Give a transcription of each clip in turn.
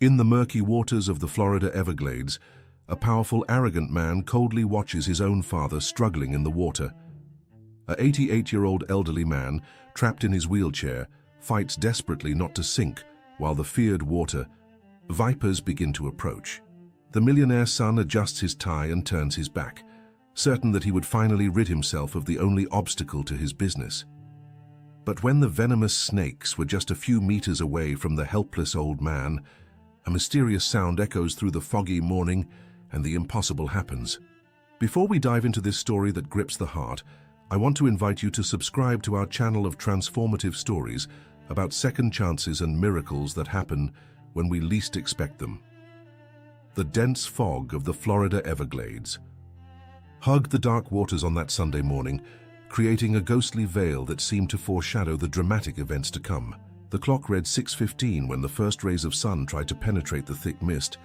In the murky waters of the Florida Everglades, a powerful, arrogant man coldly watches his own father struggling in the water. An 88-year-old elderly man, trapped in his wheelchair, fights desperately not to sink while the feared water vipers begin to approach. The millionaire's son adjusts his tie and turns his back, certain that he would finally rid himself of the only obstacle to his business. But when the venomous snakes were just a few meters away from the helpless old man, a mysterious sound echoes through the foggy morning and the impossible happens. Before we dive into this story that grips the heart, I want to invite you to subscribe to our channel of transformative stories about second chances and miracles that happen when we least expect them. The dense fog of the Florida Everglades hugged the dark waters on that Sunday morning, creating a ghostly veil that seemed to foreshadow the dramatic events to come. The clock read 6:15 when the first rays of sun tried to penetrate the thick mist,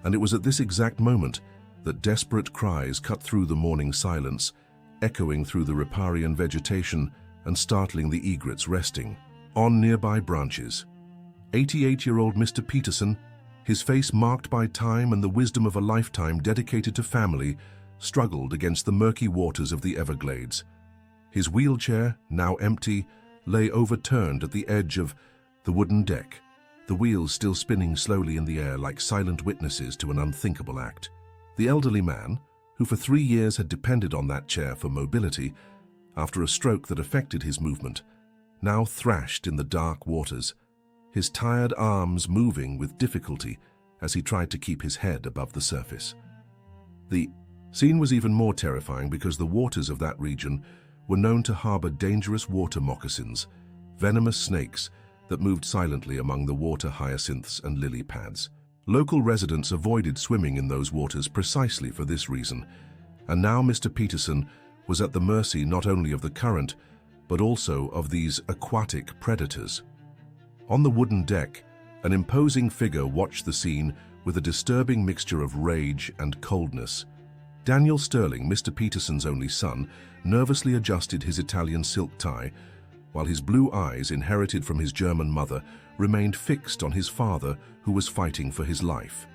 and it was at this exact moment that desperate cries cut through the morning silence, echoing through the riparian vegetation and startling the egrets resting on nearby branches. 88-year-old Mr. Peterson, his face marked by time and the wisdom of a lifetime dedicated to family, struggled against the murky waters of the Everglades. His wheelchair, now empty, lay overturned at the edge of the wooden deck, the wheels still spinning slowly in the air like silent witnesses to an unthinkable act. The elderly man, who for 3 years had depended on that chair for mobility, after a stroke that affected his movement, now thrashed in the dark waters, his tired arms moving with difficulty as he tried to keep his head above the surface. The scene was even more terrifying because the waters of that region were known to harbor dangerous water moccasins, venomous snakes that moved silently among the water hyacinths and lily pads. Local residents avoided swimming in those waters precisely for this reason, and now Mr. Peterson was at the mercy not only of the current, but also of these aquatic predators. On the wooden deck, an imposing figure watched the scene with a disturbing mixture of rage and coldness. Daniel Sterling, Mr. Peterson's only son, nervously adjusted his Italian silk tie, while his blue eyes, inherited from his German mother, remained fixed on his father, who was fighting for his life.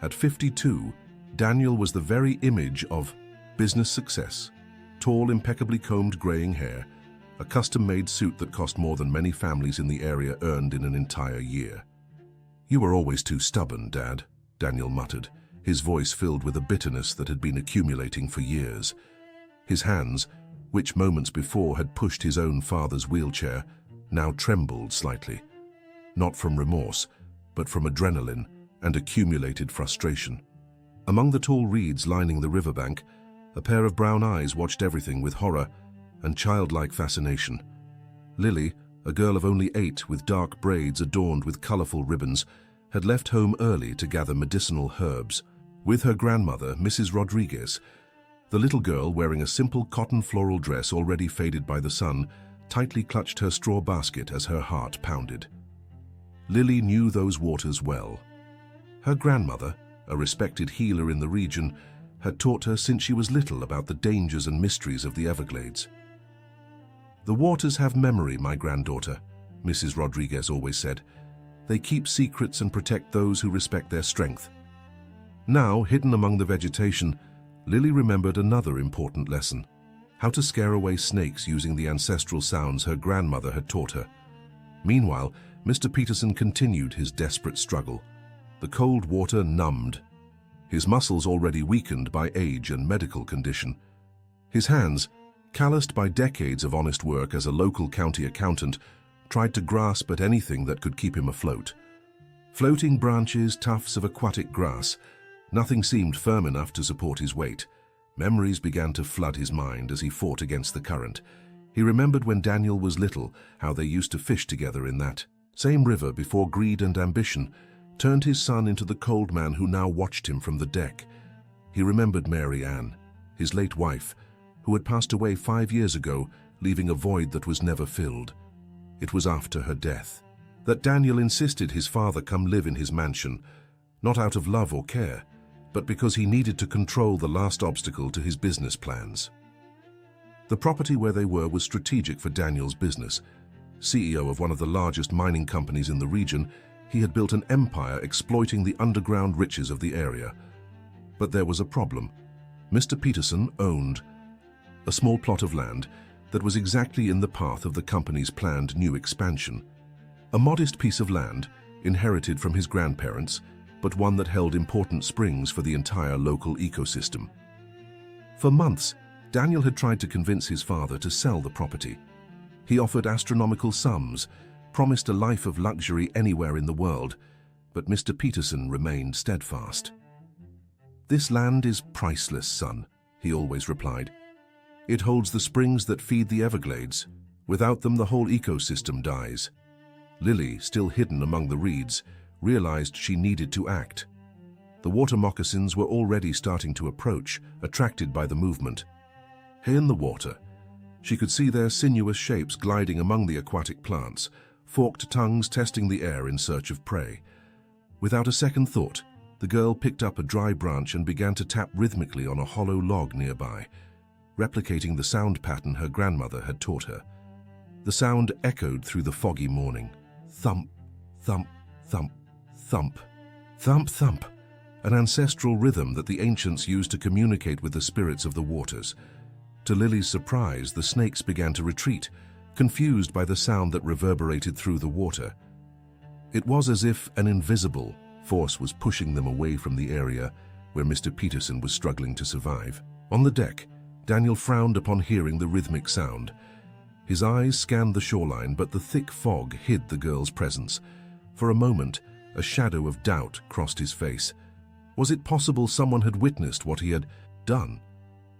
At 52, Daniel was the very image of business success. Tall, impeccably combed graying hair, a custom-made suit that cost more than many families in the area earned in an entire year. "You were always too stubborn, Dad," Daniel muttered, his voice filled with a bitterness that had been accumulating for years. His hands, which moments before had pushed his own father's wheelchair, now trembled slightly, not from remorse, but from adrenaline and accumulated frustration. Among the tall reeds lining the riverbank, a pair of brown eyes watched everything with horror and childlike fascination. Lily, a girl of only 8 with dark braids adorned with colorful ribbons, had left home early to gather medicinal herbs. With her grandmother, Mrs. Rodriguez, the little girl, wearing a simple cotton floral dress already faded by the sun, tightly clutched her straw basket as her heart pounded. Lily knew those waters well. Her grandmother, a respected healer in the region, had taught her since she was little about the dangers and mysteries of the Everglades. "The waters have memory, my granddaughter," Mrs. Rodriguez always said. "They keep secrets and protect those who respect their strength." Now, hidden among the vegetation, Lily remembered another important lesson: how to scare away snakes using the ancestral sounds her grandmother had taught her. Meanwhile, Mr. Peterson continued his desperate struggle. The cold water numbed, his muscles already weakened by age and medical condition. His hands, calloused by decades of honest work as a local county accountant, tried to grasp at anything that could keep him afloat. Floating branches, tufts of aquatic grass, nothing seemed firm enough to support his weight. Memories began to flood his mind as he fought against the current. He remembered when Daniel was little, how they used to fish together in that same river before greed and ambition turned his son into the cold man who now watched him from the deck. He remembered Mary Ann, his late wife, who had passed away 5 years ago, leaving a void that was never filled. It was after her death that Daniel insisted his father come live in his mansion, not out of love or care, but because he needed to control the last obstacle to his business plans. The property where they were was strategic for Daniel's business. CEO of one of the largest mining companies in the region, he had built an empire exploiting the underground riches of the area. But there was a problem. Mr. Peterson owned a small plot of land that was exactly in the path of the company's planned new expansion. A modest piece of land, inherited from his grandparents, but one that held important springs for the entire local ecosystem. For months, Daniel had tried to convince his father to sell the property. He offered astronomical sums, promised a life of luxury anywhere in the world, but Mr. Peterson remained steadfast. "This land is priceless, son," he always replied. "It holds the springs that feed the Everglades. Without them, the whole ecosystem dies." Lily, still hidden among the reeds, realized she needed to act. The water moccasins were already starting to approach, attracted by the movement. In the water, she could see their sinuous shapes gliding among the aquatic plants, forked tongues testing the air in search of prey. Without a second thought, the girl picked up a dry branch and began to tap rhythmically on a hollow log nearby, replicating the sound pattern her grandmother had taught her. The sound echoed through the foggy morning. Thump, thump, thump, thump, thump, thump, an ancestral rhythm that the ancients used to communicate with the spirits of the waters. To Lily's surprise, the snakes began to retreat, confused by the sound that reverberated through the water. It was as if an invisible force was pushing them away from the area where Mr. Peterson was struggling to survive. On the deck, Daniel frowned upon hearing the rhythmic sound. His eyes scanned the shoreline, but the thick fog hid the girl's presence. For a moment, a shadow of doubt crossed his face. Was it possible someone had witnessed what he had done?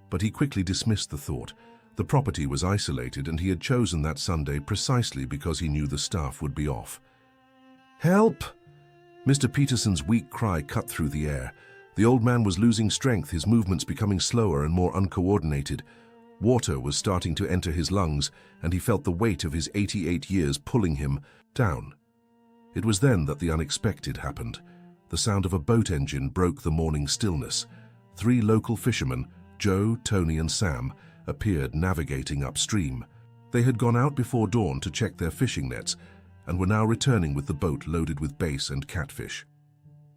But he quickly dismissed the thought. The property was isolated, and he had chosen that Sunday precisely because he knew the staff would be off. "Help!" Mr. Peterson's weak cry cut through the air. The old man was losing strength, his movements becoming slower and more uncoordinated. Water was starting to enter his lungs, and he felt the weight of his 88 years pulling him down. It was then that the unexpected happened. The sound of a boat engine broke the morning stillness. 3 local fishermen, Joe, Tony, and Sam, appeared navigating upstream. They had gone out before dawn to check their fishing nets, and were now returning with the boat loaded with bass and catfish.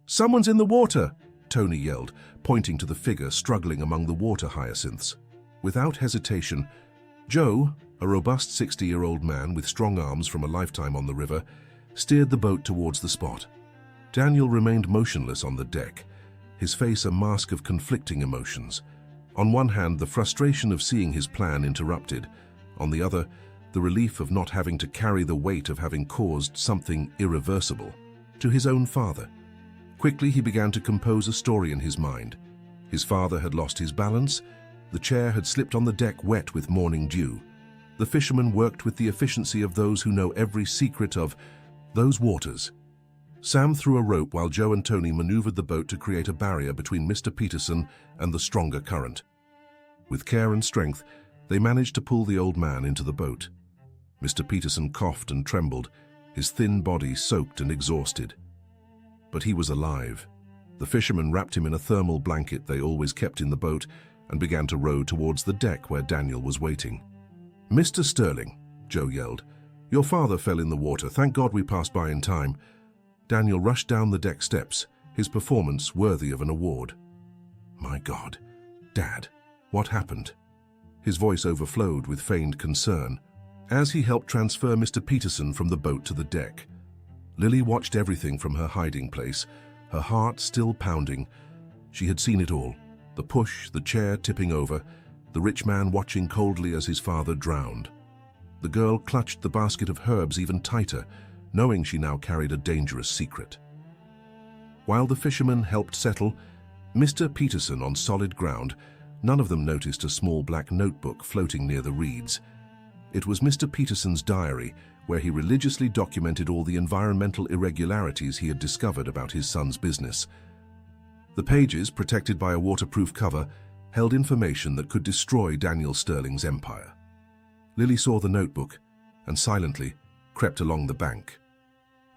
"Someone's in the water!" Tony yelled, pointing to the figure struggling among the water hyacinths. Without hesitation, Joe, a robust 60-year-old man with strong arms from a lifetime on the river, steered the boat towards the spot. Daniel remained motionless on the deck, his face a mask of conflicting emotions. On one hand, the frustration of seeing his plan interrupted. On the other, the relief of not having to carry the weight of having caused something irreversible to his own father. Quickly, he began to compose a story in his mind. His father had lost his balance. The chair had slipped on the deck wet with morning dew. The fisherman worked with the efficiency of those who know every secret of those waters. Sam threw a rope while Joe and Tony maneuvered the boat to create a barrier between Mr. Peterson and the stronger current. With care and strength, they managed to pull the old man into the boat. Mr. Peterson coughed and trembled, his thin body soaked and exhausted. But he was alive. The fishermen wrapped him in a thermal blanket they always kept in the boat and began to row towards the deck where Daniel was waiting. "Mr. Sterling," Joe yelled, "your father fell in the water. Thank God we passed by in time." Daniel rushed down the deck steps, his performance worthy of an award. "My God, Dad, what happened?" His voice overflowed with feigned concern. As he helped transfer Mr. Peterson from the boat to the deck, Lily watched everything from her hiding place, her heart still pounding. She had seen it all. The push, the chair tipping over, the rich man watching coldly as his father drowned. The girl clutched the basket of herbs even tighter, knowing she now carried a dangerous secret. While the fishermen helped settle Mr. Peterson on solid ground, none of them noticed a small black notebook floating near the reeds. It was Mr. Peterson's diary, where he religiously documented all the environmental irregularities he had discovered about his son's business. The pages, protected by a waterproof cover, held information that could destroy Daniel Sterling's empire. Lily saw the notebook and silently crept along the bank.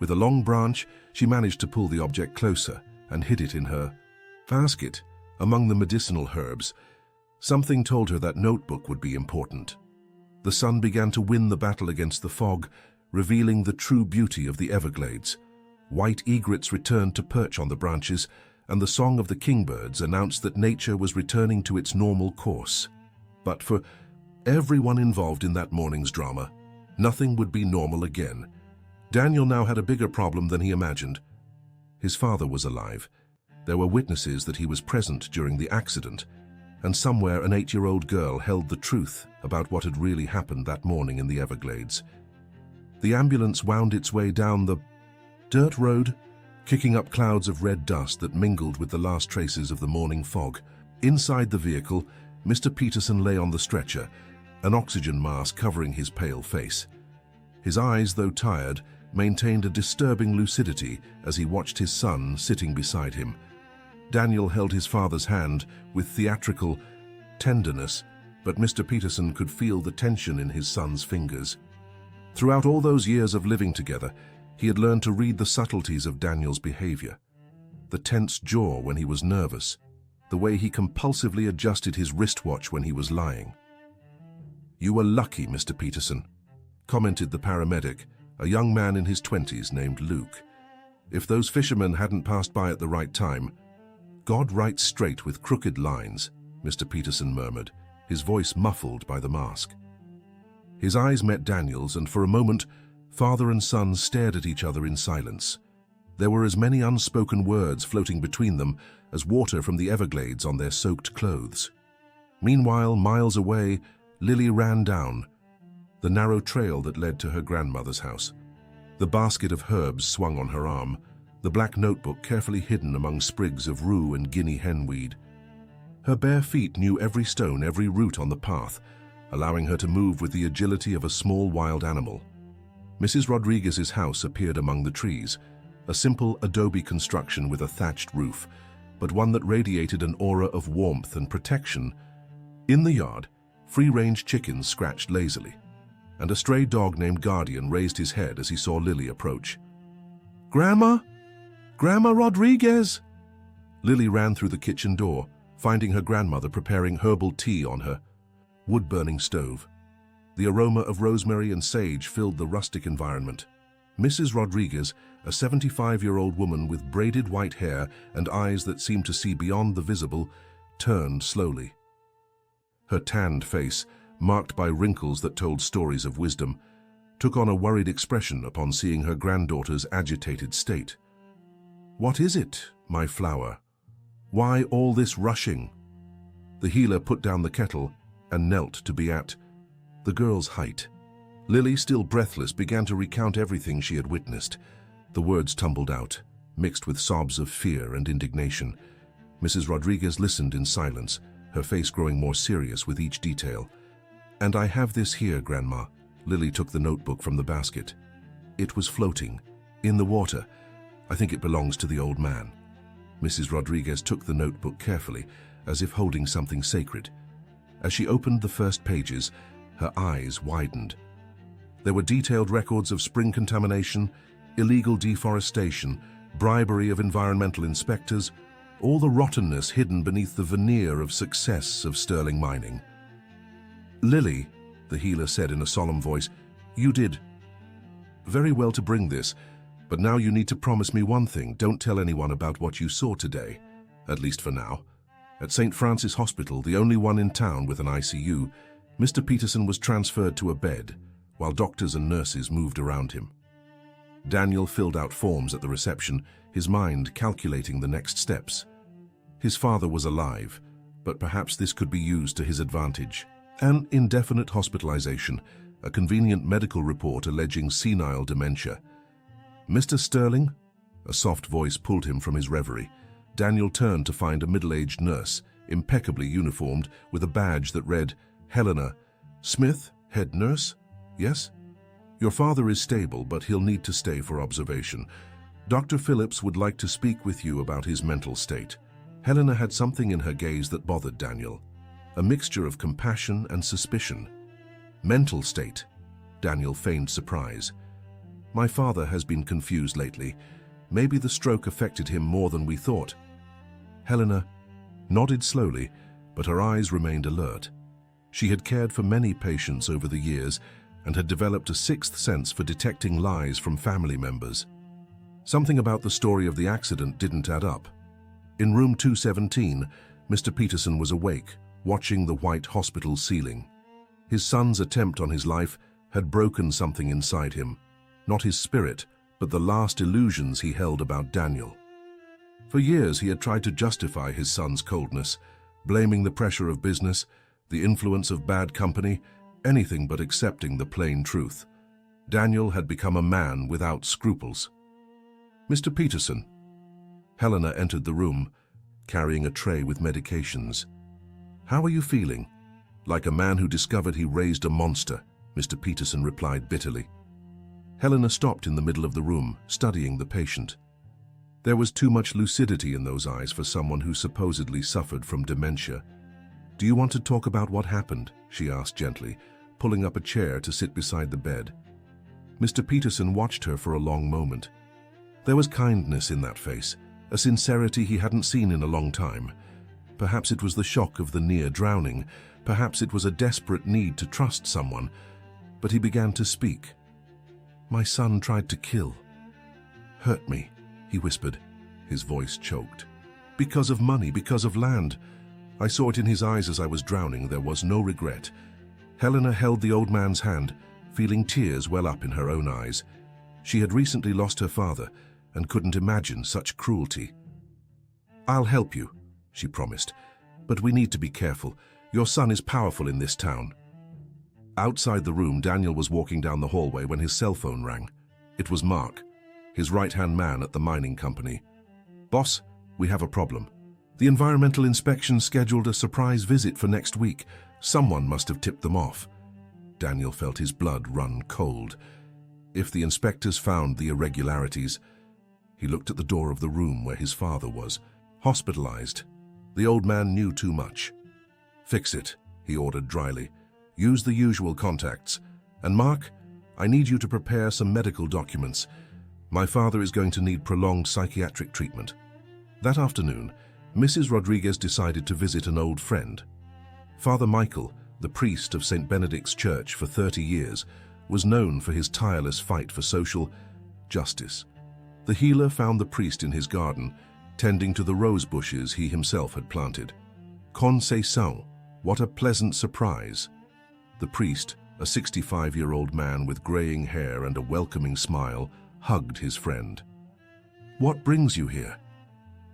With a long branch, she managed to pull the object closer and hid it in her basket among the medicinal herbs. Something told her that notebook would be important. The sun began to win the battle against the fog, revealing the true beauty of the Everglades. White egrets returned to perch on the branches, and the song of the kingbirds announced that nature was returning to its normal course. But for everyone involved in that morning's drama, nothing would be normal again. Daniel now had a bigger problem than he imagined. His father was alive. There were witnesses that he was present during the accident, and somewhere an 8-year-old girl held the truth about what had really happened that morning in the Everglades. The ambulance wound its way down the dirt road, kicking up clouds of red dust that mingled with the last traces of the morning fog. Inside the vehicle, Mr. Peterson lay on the stretcher, an oxygen mask covering his pale face. His eyes, though tired, maintained a disturbing lucidity as he watched his son sitting beside him. Daniel held his father's hand with theatrical tenderness, but Mr. Peterson could feel the tension in his son's fingers. Throughout all those years of living together, he had learned to read the subtleties of Daniel's behavior. The tense jaw when he was nervous, the way he compulsively adjusted his wristwatch when he was lying. "You were lucky, Mr. Peterson," commented the paramedic, a young man in his 20s named Luke. "If those fishermen hadn't passed by at the right time—" "God writes straight with crooked lines," Mr. Peterson murmured, his voice muffled by the mask. His eyes met Daniel's, and for a moment, father and son stared at each other in silence. There were as many unspoken words floating between them as water from the Everglades on their soaked clothes. Meanwhile, miles away, Lily ran down the narrow trail that led to her grandmother's house. The basket of herbs swung on her arm, the black notebook carefully hidden among sprigs of rue and guinea henweed. Her bare feet knew every stone, every root on the path, allowing her to move with the agility of a small wild animal. Mrs. Rodriguez's house appeared among the trees, a simple adobe construction with a thatched roof, but one that radiated an aura of warmth and protection. In the yard, free-range chickens scratched lazily, and a stray dog named Guardian raised his head as he saw Lily approach. "Grandma? Grandma Rodriguez!" Lily ran through the kitchen door, finding her grandmother preparing herbal tea on her wood-burning stove. The aroma of rosemary and sage filled the rustic environment. Mrs. Rodriguez, a 75-year-old woman with braided white hair and eyes that seemed to see beyond the visible, turned slowly. Her tanned face, marked by wrinkles that told stories of wisdom, took on a worried expression upon seeing her granddaughter's agitated state. "What is it, my flower? Why all this rushing?" The healer put down the kettle and knelt to be at the girl's height. Lily, still breathless, began to recount everything she had witnessed. The words tumbled out, mixed with sobs of fear and indignation. Mrs. Rodriguez listened in silence, her face growing more serious with each detail. "And I have this here, Grandma." Lily took the notebook from the basket. "It was floating, in the water. I think it belongs to the old man." Mrs. Rodriguez took the notebook carefully, as if holding something sacred. As she opened the first pages, her eyes widened. There were detailed records of spring contamination, illegal deforestation, bribery of environmental inspectors, all the rottenness hidden beneath the veneer of success of sterling mining. "Lily," the healer said in a solemn voice, "you did very well to bring this, but now you need to promise me one thing. Don't tell anyone about what you saw today, at least for now." At St. Francis Hospital, the only one in town with an ICU, Mr. Peterson was transferred to a bed, while doctors and nurses moved around him. Daniel filled out forms at the reception, his mind calculating the next steps. His father was alive, but perhaps this could be used to his advantage. An indefinite hospitalization, a convenient medical report alleging senile dementia. "Mr. Sterling?" A soft voice pulled him from his reverie. Daniel turned to find a middle-aged nurse, impeccably uniformed, with a badge that read, "Helena Smith, head nurse? Yes? Your father is stable, but he'll need to stay for observation. Dr. Phillips would like to speak with you about his mental state." Helena had something in her gaze that bothered Daniel, a mixture of compassion and suspicion. "Mental state?" Daniel feigned surprise. "My father has been confused lately. Maybe the stroke affected him more than we thought." Helena nodded slowly, but her eyes remained alert. She had cared for many patients over the years and had developed a sixth sense for detecting lies from family members. Something about the story of the accident didn't add up. In room 217, Mr. Peterson was awake, watching the white hospital ceiling. His son's attempt on his life had broken something inside him, not his spirit, but the last illusions he held about Daniel. For years he had tried to justify his son's coldness, blaming the pressure of business, the influence of bad company, anything but accepting the plain truth. Daniel had become a man without scruples. "Mr. Peterson." Helena entered the room, carrying a tray with medications. "How are you feeling?" "Like a man who discovered he raised a monster," Mr. Peterson replied bitterly. Helena stopped in the middle of the room, studying the patient. There was too much lucidity in those eyes for someone who supposedly suffered from dementia. "Do you want to talk about what happened?" she asked gently, pulling up a chair to sit beside the bed. Mr. Peterson watched her for a long moment. There was kindness in that face, a sincerity he hadn't seen in a long time. Perhaps it was the shock of the near drowning, perhaps it was a desperate need to trust someone, but he began to speak. "My son tried to kill. Hurt me," he whispered, his voice choked. "Because of money, because of land. I saw it in his eyes as I was drowning. There was no regret." Helena held the old man's hand, feeling tears well up in her own eyes. She had recently lost her father and couldn't imagine such cruelty. "I'll help you," she promised, "but we need to be careful. Your son is powerful in this town." Outside the room, Daniel was walking down the hallway when his cell phone rang. It was Mark, his right-hand man at the mining company. "Boss, we have a problem. The environmental inspection scheduled a surprise visit for next week. Someone must have tipped them off." Daniel felt his blood run cold. If the inspectors found the irregularities— He looked at the door of the room where his father was, hospitalized. The old man knew too much. "Fix it," he ordered dryly. "Use the usual contacts. And Mark, I need you to prepare some medical documents. My father is going to need prolonged psychiatric treatment." That afternoon, Mrs. Rodriguez decided to visit an old friend. Father Michael, the priest of St. Benedict's Church for 30 years, was known for his tireless fight for social justice. The healer found the priest in his garden, tending to the rose bushes he himself had planted. Concession, what a pleasant surprise. The priest, a 65-year-old man with graying hair and a welcoming smile, hugged his friend. "What brings you here?"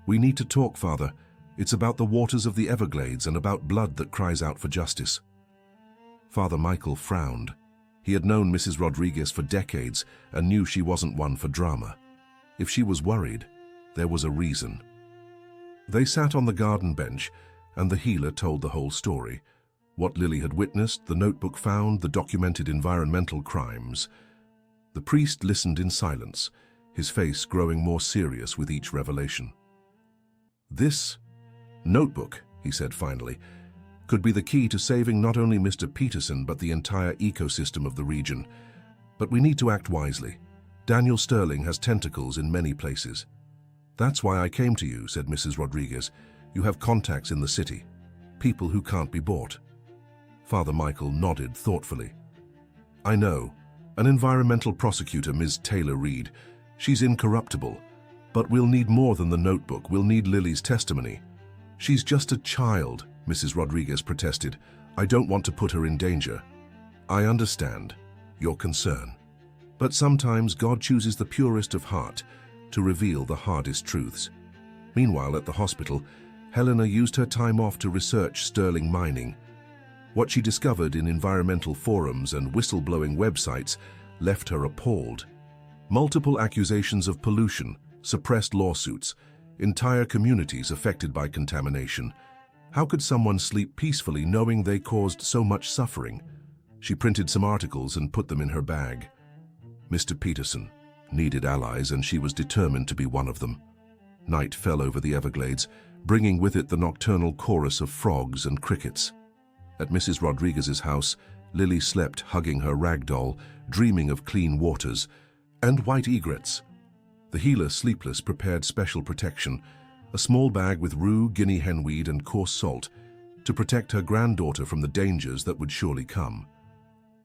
"We need to talk, Father. It's about the waters of the Everglades and about blood that cries out for justice." Father Michael frowned. He had known Mrs. Rodriguez for decades and knew she wasn't one for drama. If she was worried, there was a reason. They sat on the garden bench, and the healer told the whole story. What Lily had witnessed, the notebook found, the documented environmental crimes. The priest listened in silence, his face growing more serious with each revelation. "This notebook," he said finally, "could be the key to saving not only Mr. Peterson but the entire ecosystem of the region. But we need to act wisely. Daniel Sterling has tentacles in many places." "That's why I came to you," said Mrs. Rodriguez. "You have contacts in the city, people who can't be bought." Father Michael nodded thoughtfully. "I know. An environmental prosecutor, Ms. Taylor-Reed. She's incorruptible. But we'll need more than the notebook. We'll need Lily's testimony." "She's just a child," Mrs. Rodriguez protested. "I don't want to put her in danger." "I understand your concern. But sometimes God chooses the purest of heart to reveal the hardest truths." Meanwhile, at the hospital, Helena used her time off to research Sterling mining. What she discovered in environmental forums and whistleblowing websites left her appalled. Multiple accusations of pollution, suppressed lawsuits, entire communities affected by contamination. How could someone sleep peacefully knowing they caused so much suffering? She printed some articles and put them in her bag. Mr. Peterson needed allies, and she was determined to be one of them. Night fell over the Everglades, bringing with it the nocturnal chorus of frogs and crickets. At Mrs. Rodriguez's house, Lily slept hugging her rag doll, dreaming of clean waters and white egrets. The healer, sleepless, prepared special protection, a small bag with rue, guinea henweed, and coarse salt, to protect her granddaughter from the dangers that would surely come.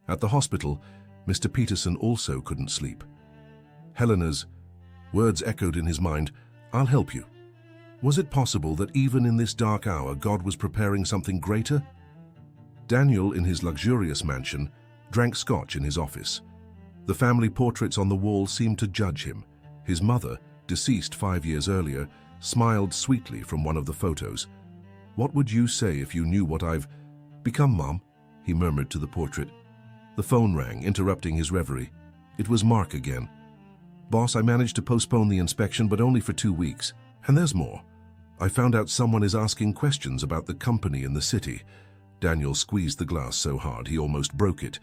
At the hospital, Mr. Peterson also couldn't sleep. Helena's Words echoed in his mind, "I'll help you." Was it possible that even in this dark hour God was preparing something greater? Daniel, in his luxurious mansion, drank scotch in his office. The family portraits on the wall seemed to judge him. His mother, deceased 5 years earlier, smiled sweetly from one of the photos. "What would you say if you knew what I've become, Mom?" he murmured to the portrait. The phone rang, interrupting his reverie. It was Mark again. "Boss, I managed to postpone the inspection, but only for 2 weeks. And there's more. I found out someone is asking questions about the company in the city." Daniel squeezed the glass so hard he almost broke it.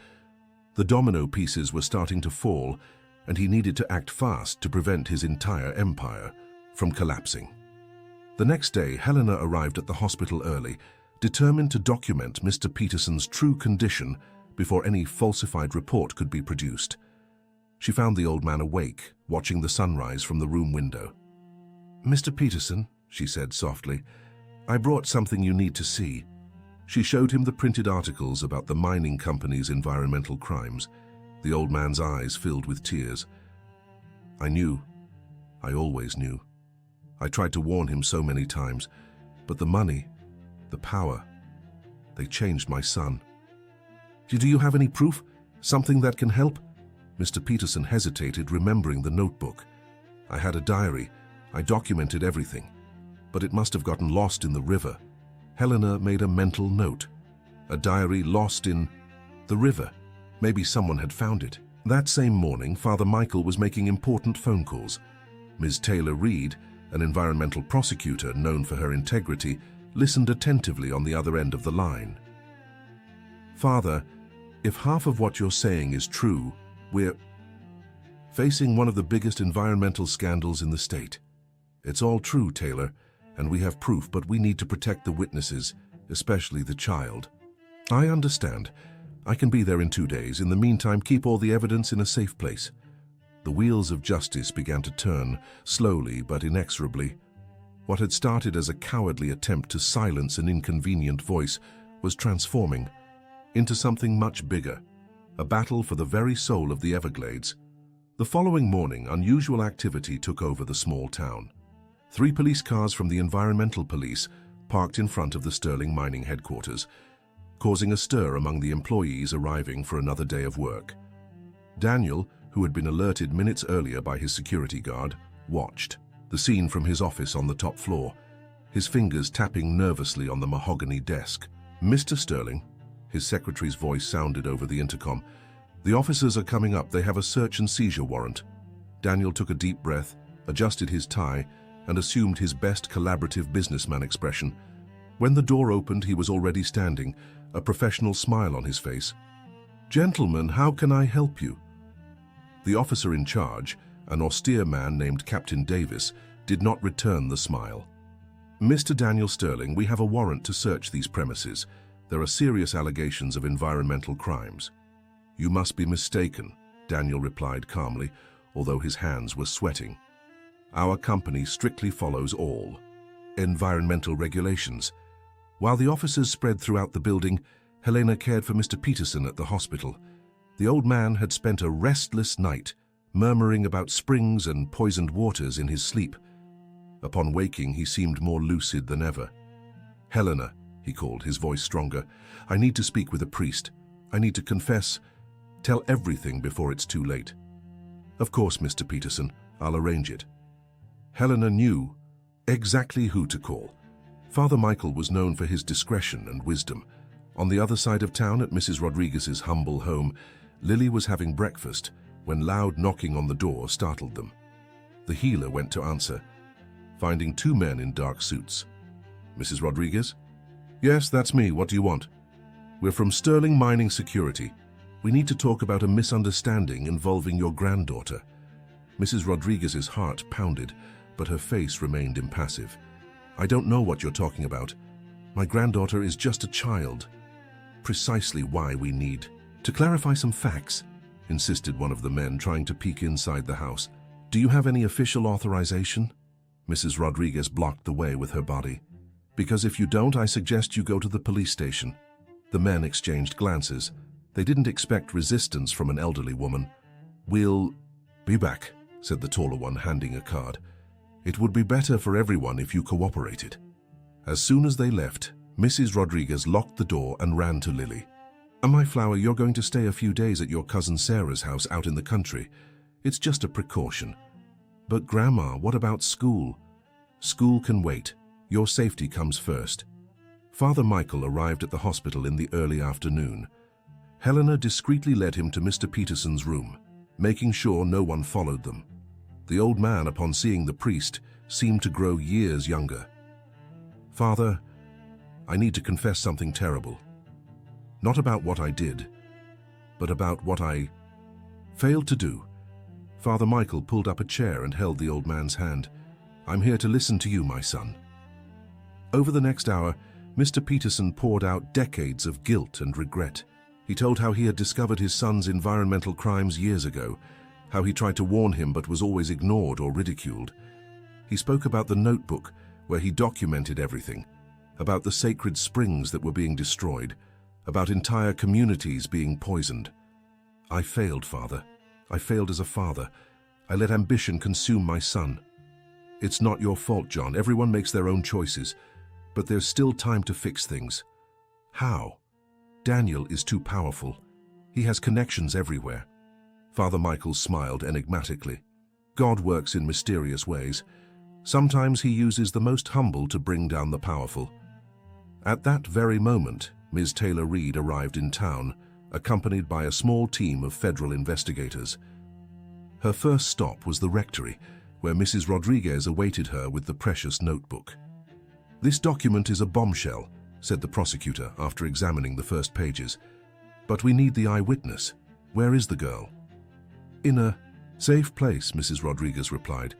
The domino pieces were starting to fall, and he needed to act fast to prevent his entire empire from collapsing. The next day, Helena arrived at the hospital early, determined to document Mr. Peterson's true condition before any falsified report could be produced. She found the old man awake, watching the sunrise from the room window. "Mr. Peterson," she said softly, "I brought something you need to see." She showed him the printed articles about the mining company's environmental crimes. The old man's eyes filled with tears. "I knew. I always knew. I tried to warn him so many times, but the money, the power, they changed my son." "Do you have any proof? Something that can help?" Mr. Peterson hesitated, remembering the notebook. "I had a diary. I documented everything. But it must have gotten lost in the river." Helena made a mental note. A diary lost in the river. Maybe someone had found it. That same morning, Father Michael was making important phone calls. Ms. Taylor Reed, an environmental prosecutor known for her integrity, listened attentively on the other end of the line. "Father, if half of what you're saying is true, we're facing one of the biggest environmental scandals in the state. It's all true, Taylor, and we have proof, but we need to protect the witnesses, especially the child." "I understand. I can be there in 2 days. In the meantime, keep all the evidence in a safe place." The wheels of justice began to turn, slowly but inexorably. What had started as a cowardly attempt to silence an inconvenient voice was transforming into something much bigger, a battle for the very soul of the Everglades. The following morning, unusual activity took over the small town. 3 police cars from the Environmental Police parked in front of the Sterling mining headquarters, causing a stir among the employees arriving for another day of work. Daniel, who had been alerted minutes earlier by his security guard, watched the scene from his office on the top floor, his fingers tapping nervously on the mahogany desk. "Mr. Sterling," his secretary's voice sounded over the intercom, "the officers are coming up. They have a search and seizure warrant." Daniel took a deep breath, adjusted his tie, and assumed his best collaborative businessman expression. When the door opened, he was already standing, a professional smile on his face. "Gentlemen, how can I help you?" The officer in charge, an austere man named Captain Davis, did not return the smile. "Mr. Daniel Sterling, we have a warrant to search these premises. There are serious allegations of environmental crimes." "You must be mistaken," Daniel replied calmly, although his hands were sweating. "Our company strictly follows all environmental regulations." While the officers spread throughout the building, Helena cared for Mr. Peterson at the hospital. The old man had spent a restless night, murmuring about springs and poisoned waters in his sleep. Upon waking, he seemed more lucid than ever. "Helena," he called, his voice stronger, "I need to speak with a priest. I need to confess. Tell everything before it's too late." "Of course, Mr. Peterson. I'll arrange it." Helena knew exactly who to call. Father Michael was known for his discretion and wisdom. On the other side of town, at Mrs. Rodriguez's humble home, Lily was having breakfast when loud knocking on the door startled them. The healer went to answer, finding 2 men in dark suits. "Mrs. Rodriguez?" "Yes, that's me. What do you want?" "We're from Sterling Mining Security. We need to talk about a misunderstanding involving your granddaughter." Mrs. Rodriguez's heart pounded, but her face remained impassive. "I don't know what you're talking about. My granddaughter is just a child." "Precisely why we need to clarify some facts," insisted one of the men, trying to peek inside the house. "Do you have any official authorization?" Mrs. Rodriguez blocked the way with her body. "Because if you don't, I suggest you go to the police station." The men exchanged glances. They didn't expect resistance from an elderly woman. "We'll be back," said the taller one, handing a card. "It would be better for everyone if you cooperated." As soon as they left, Mrs. Rodriguez locked the door and ran to Lily. "My flower, you're going to stay a few days at your cousin Sarah's house out in the country. It's just a precaution." "But Grandma, what about school?" "School can wait. Your safety comes first." Father Michael arrived at the hospital in the early afternoon. Helena discreetly led him to Mr. Peterson's room, making sure no one followed them. The old man, upon seeing the priest, seemed to grow years younger. "Father, I need to confess something terrible. Not about what I did, but about what I failed to do." Father Michael pulled up a chair and held the old man's hand. "I'm here to listen to you, my son." Over the next hour, Mr. Peterson poured out decades of guilt and regret. He told how he had discovered his son's environmental crimes years ago, how he tried to warn him but was always ignored or ridiculed. He spoke about the notebook where he documented everything, about the sacred springs that were being destroyed, about entire communities being poisoned. "I failed, Father. I failed as a father. I let ambition consume my son." "It's not your fault, John. Everyone makes their own choices. But there's still time to fix things." "How?" "Daniel is too powerful. He has connections everywhere." Father Michael smiled enigmatically. "God works in mysterious ways. Sometimes he uses the most humble to bring down the powerful." At that very moment, Ms. Taylor Reed arrived in town, accompanied by a small team of federal investigators. Her first stop was the rectory, where Mrs. Rodriguez awaited her with the precious notebook. "This document is a bombshell," said the prosecutor after examining the first pages. "But we need the eyewitness. Where is the girl?" "In a safe place," Mrs. Rodriguez replied.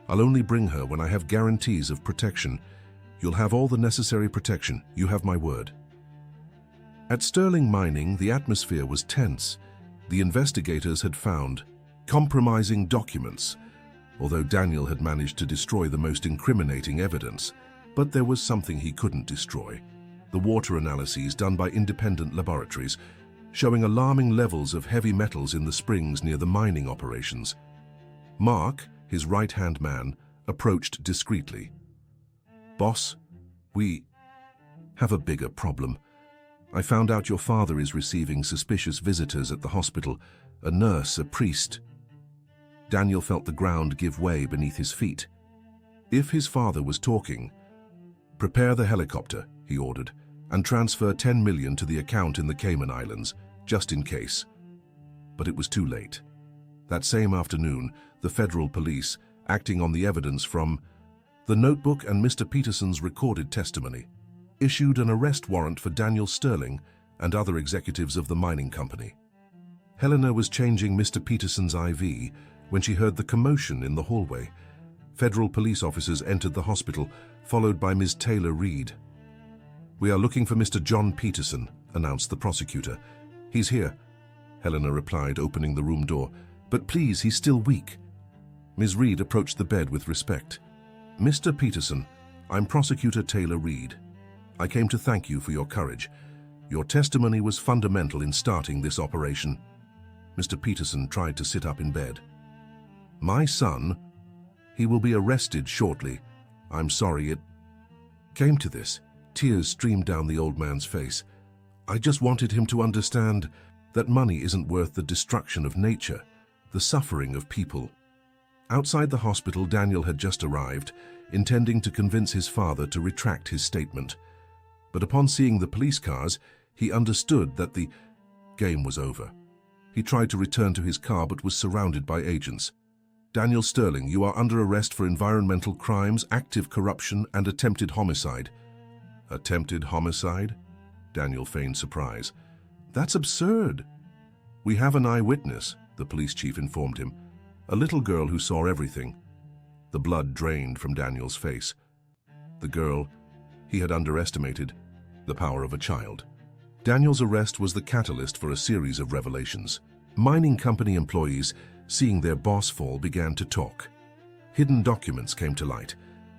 "I'll only bring her when I have guarantees of protection. You'll have all the necessary protection. You have my word." At Sterling Mining, the atmosphere was tense. The investigators had found compromising documents, although Daniel had managed to destroy the most incriminating evidence. But there was something he couldn't destroy: the water analyses done by independent laboratories, showing alarming levels of heavy metals in the springs near the mining operations. Mark, his right-hand man, approached discreetly. "Boss, we have a bigger problem. I found out your father is receiving suspicious visitors at the hospital, a nurse, a priest." Daniel felt the ground give way beneath his feet. If his father was talking, "Prepare the helicopter," he ordered, "and transfer 10 million to the account in the Cayman Islands, just in case." But it was too late. That same afternoon, the federal police, acting on the evidence from the notebook and Mr. Peterson's recorded testimony, issued an arrest warrant for Daniel Sterling and other executives of the mining company. Helena was changing Mr. Peterson's IV when she heard the commotion in the hallway. Federal police officers entered the hospital, followed by Ms. Taylor Reed. "We are looking for Mr. John Peterson," announced the prosecutor. "He's here," Helena replied, opening the room door. "But please, he's still weak." Ms. Reed approached the bed with respect. "Mr. Peterson, I'm Prosecutor Taylor Reed. I came to thank you for your courage. Your testimony was fundamental in starting this operation." Mr. Peterson tried to sit up in bed. "My son, he will be arrested shortly. I'm sorry it came to this." Tears streamed down the old man's face. "I just wanted him to understand that money isn't worth the destruction of nature, the suffering of people." Outside the hospital, Daniel had just arrived, intending to convince his father to retract his statement. But upon seeing the police cars, he understood that the game was over. He tried to return to his car but was surrounded by agents. "Daniel Sterling, you are under arrest for environmental crimes, active corruption, and attempted homicide." "Attempted homicide?" Daniel feigned surprise. "That's absurd." "We have an eyewitness," the police chief informed him. "A little girl who saw everything." The blood drained from Daniel's face. The girl, he had underestimated the power of a child. Daniel's arrest was the catalyst for a series of revelations. Mining company employees, seeing their boss fall, began to talk. Hidden documents came to light.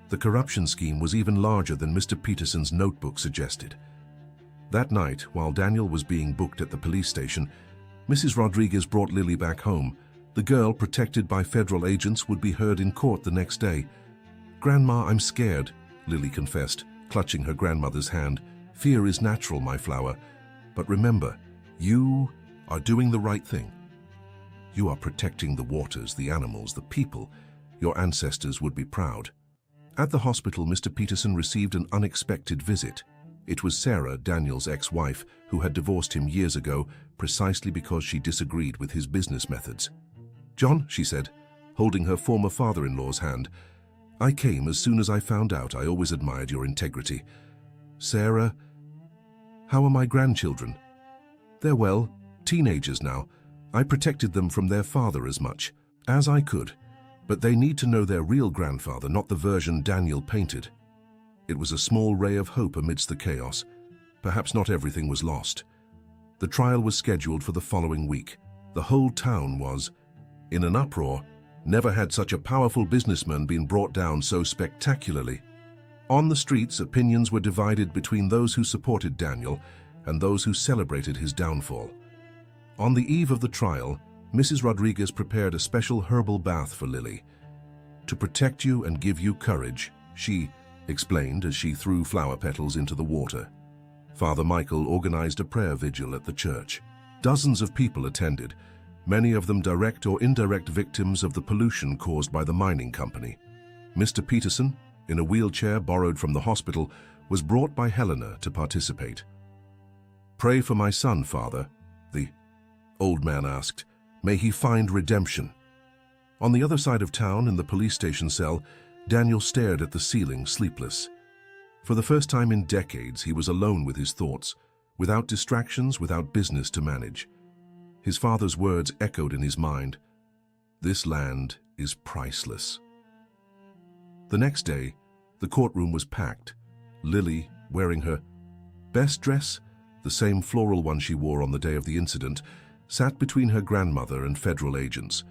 The corruption scheme was even larger than Mr. Peterson's notebook suggested. That night, while Daniel was being booked at the police station, Mrs. Rodriguez brought Lily back home, The girl, protected by federal agents, would be heard in court the next day. "Grandma, I'm scared," Lily confessed, clutching her grandmother's hand. "Fear is natural, my flower. But remember, you are doing the right thing. You are protecting the waters, the animals, the people. Your ancestors would be proud." At the hospital, Mr. Peterson received an unexpected visit. It was Sarah, Daniel's ex-wife, who had divorced him years ago precisely because she disagreed with his business methods. "John," she said, holding her former father-in-law's hand, "I came as soon as I found out. I always admired your integrity." "Sarah, how are my grandchildren?" "They're well, teenagers now. I protected them from their father as much as I could, but they need to know their real grandfather, not the version Daniel painted." It was a small ray of hope amidst the chaos. Perhaps not everything was lost. The trial was scheduled for the following week. The whole town was in an uproar. Never had such a powerful businessman been brought down so spectacularly. On the streets, opinions were divided between those who supported Daniel and those who celebrated his downfall. On the eve of the trial, Mrs. Rodriguez prepared a special herbal bath for Lily. "To protect you and give you courage," she explained as she threw flower petals into the water. Father Michael organized a prayer vigil at the church. Dozens of people attended, many of them direct or indirect victims of the pollution caused by the mining company. Mr. Peterson, in a wheelchair borrowed from the hospital, was brought by Helena to participate. "Pray for my son, Father," the old man asked. "May he find redemption." On the other side of town, in the police station cell, Daniel stared at the ceiling, sleepless. For the first time in decades, he was alone with his thoughts, without distractions, without business to manage. His father's words echoed in his mind. "This land is priceless." The next day, the courtroom was packed. Lily, wearing her best dress, the same floral one she wore on the day of the incident, sat between her grandmother and federal agents.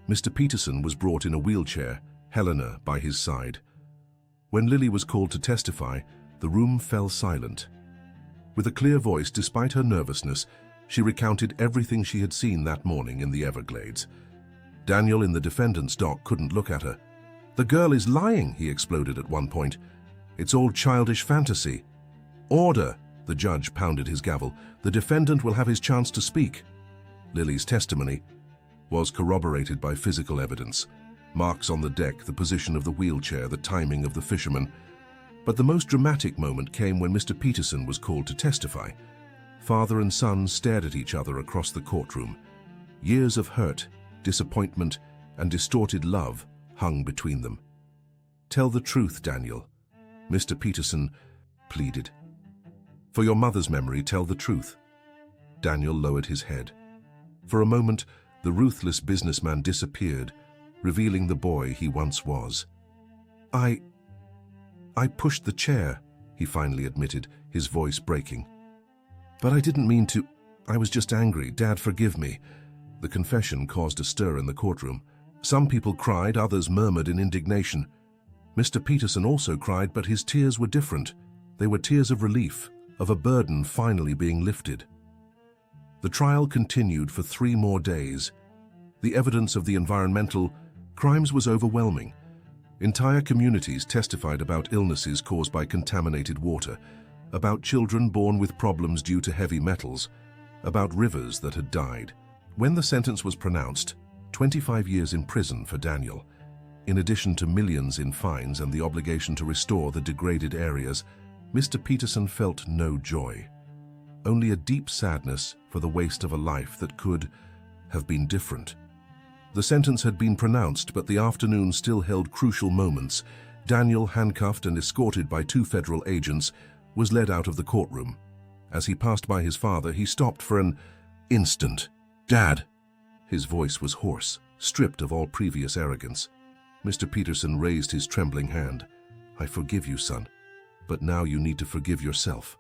Mr. Peterson was brought in a wheelchair, Helena by his side. When Lily was called to testify, the room fell silent. With a clear voice, despite her nervousness, she recounted everything she had seen that morning in the Everglades. Daniel, in the defendant's dock, couldn't look at her. "The girl is lying," he exploded at one point. "It's all childish fantasy." "Order!" The judge pounded his gavel. "The defendant will have his chance to speak." Lily's testimony was corroborated by physical evidence. Marks on the deck, the position of the wheelchair, the timing of the fisherman. But the most dramatic moment came when Mr. Peterson was called to testify. Father and son stared at each other across the courtroom. Years of hurt, disappointment, and distorted love hung between them. "Tell the truth, Daniel," Mr. Peterson pleaded. "For your mother's memory, tell the truth." Daniel lowered his head. For a moment, the ruthless businessman disappeared, revealing the boy he once was. I pushed the chair," he finally admitted, his voice breaking. "But I didn't mean to. I was just angry. Dad, forgive me." The confession caused a stir in the courtroom. Some people cried, others murmured in indignation. Mr. Peterson also cried, but his tears were different. They were tears of relief, of a burden finally being lifted. The trial continued for 3 more days. The evidence of the environmental crimes was overwhelming. Entire communities testified about illnesses caused by contaminated water, about children born with problems due to heavy metals, about rivers that had died. When the sentence was pronounced, 25 years in prison for Daniel, in addition to millions in fines and the obligation to restore the degraded areas, Mr. Peterson felt no joy. Only a deep sadness for the waste of a life that could have been different. The sentence had been pronounced, but the afternoon still held crucial moments. Daniel, handcuffed and escorted by 2 federal agents, was led out of the courtroom. As he passed by his father, he stopped for an instant. "Dad!" His voice was hoarse, stripped of all previous arrogance. Mr. Peterson raised his trembling hand. "I forgive you, son, but now you need to forgive yourself."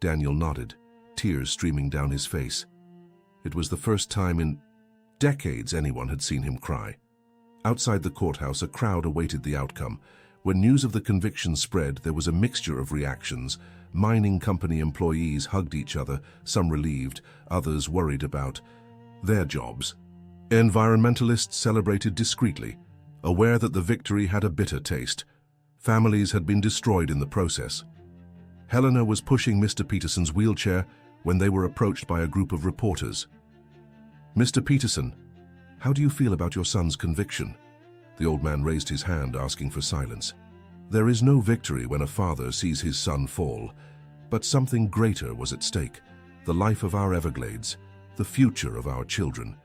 Daniel nodded, tears streaming down his face. It was the first time in decades anyone had seen him cry. Outside the courthouse, a crowd awaited the outcome. When news of the conviction spread, there was a mixture of reactions. Mining company employees hugged each other, some relieved, others worried about their jobs. Environmentalists celebrated discreetly, aware that the victory had a bitter taste. Families had been destroyed in the process. Helena was pushing Mr. Peterson's wheelchair when they were approached by a group of reporters. "Mr. Peterson, how do you feel about your son's conviction?" The old man raised his hand, asking for silence. There is no victory when a father sees his son fall, but something greater was at stake: the life of our Everglades, the future of our children.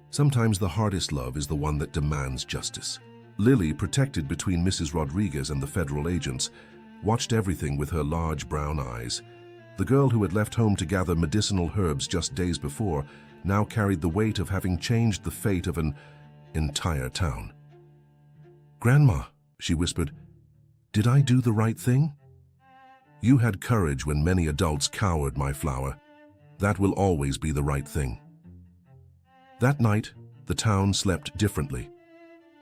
Sometimes the hardest love is the one that demands justice. Lily, protected between Mrs. Rodriguez and the federal agents, watched everything with her large brown eyes. The girl who had left home to gather medicinal herbs just days before now carried the weight of having changed the fate of an entire town. "Grandma," she whispered, "did I do the right thing?" "You had courage when many adults cowered, my flower. That will always be the right thing." That night, the town slept differently.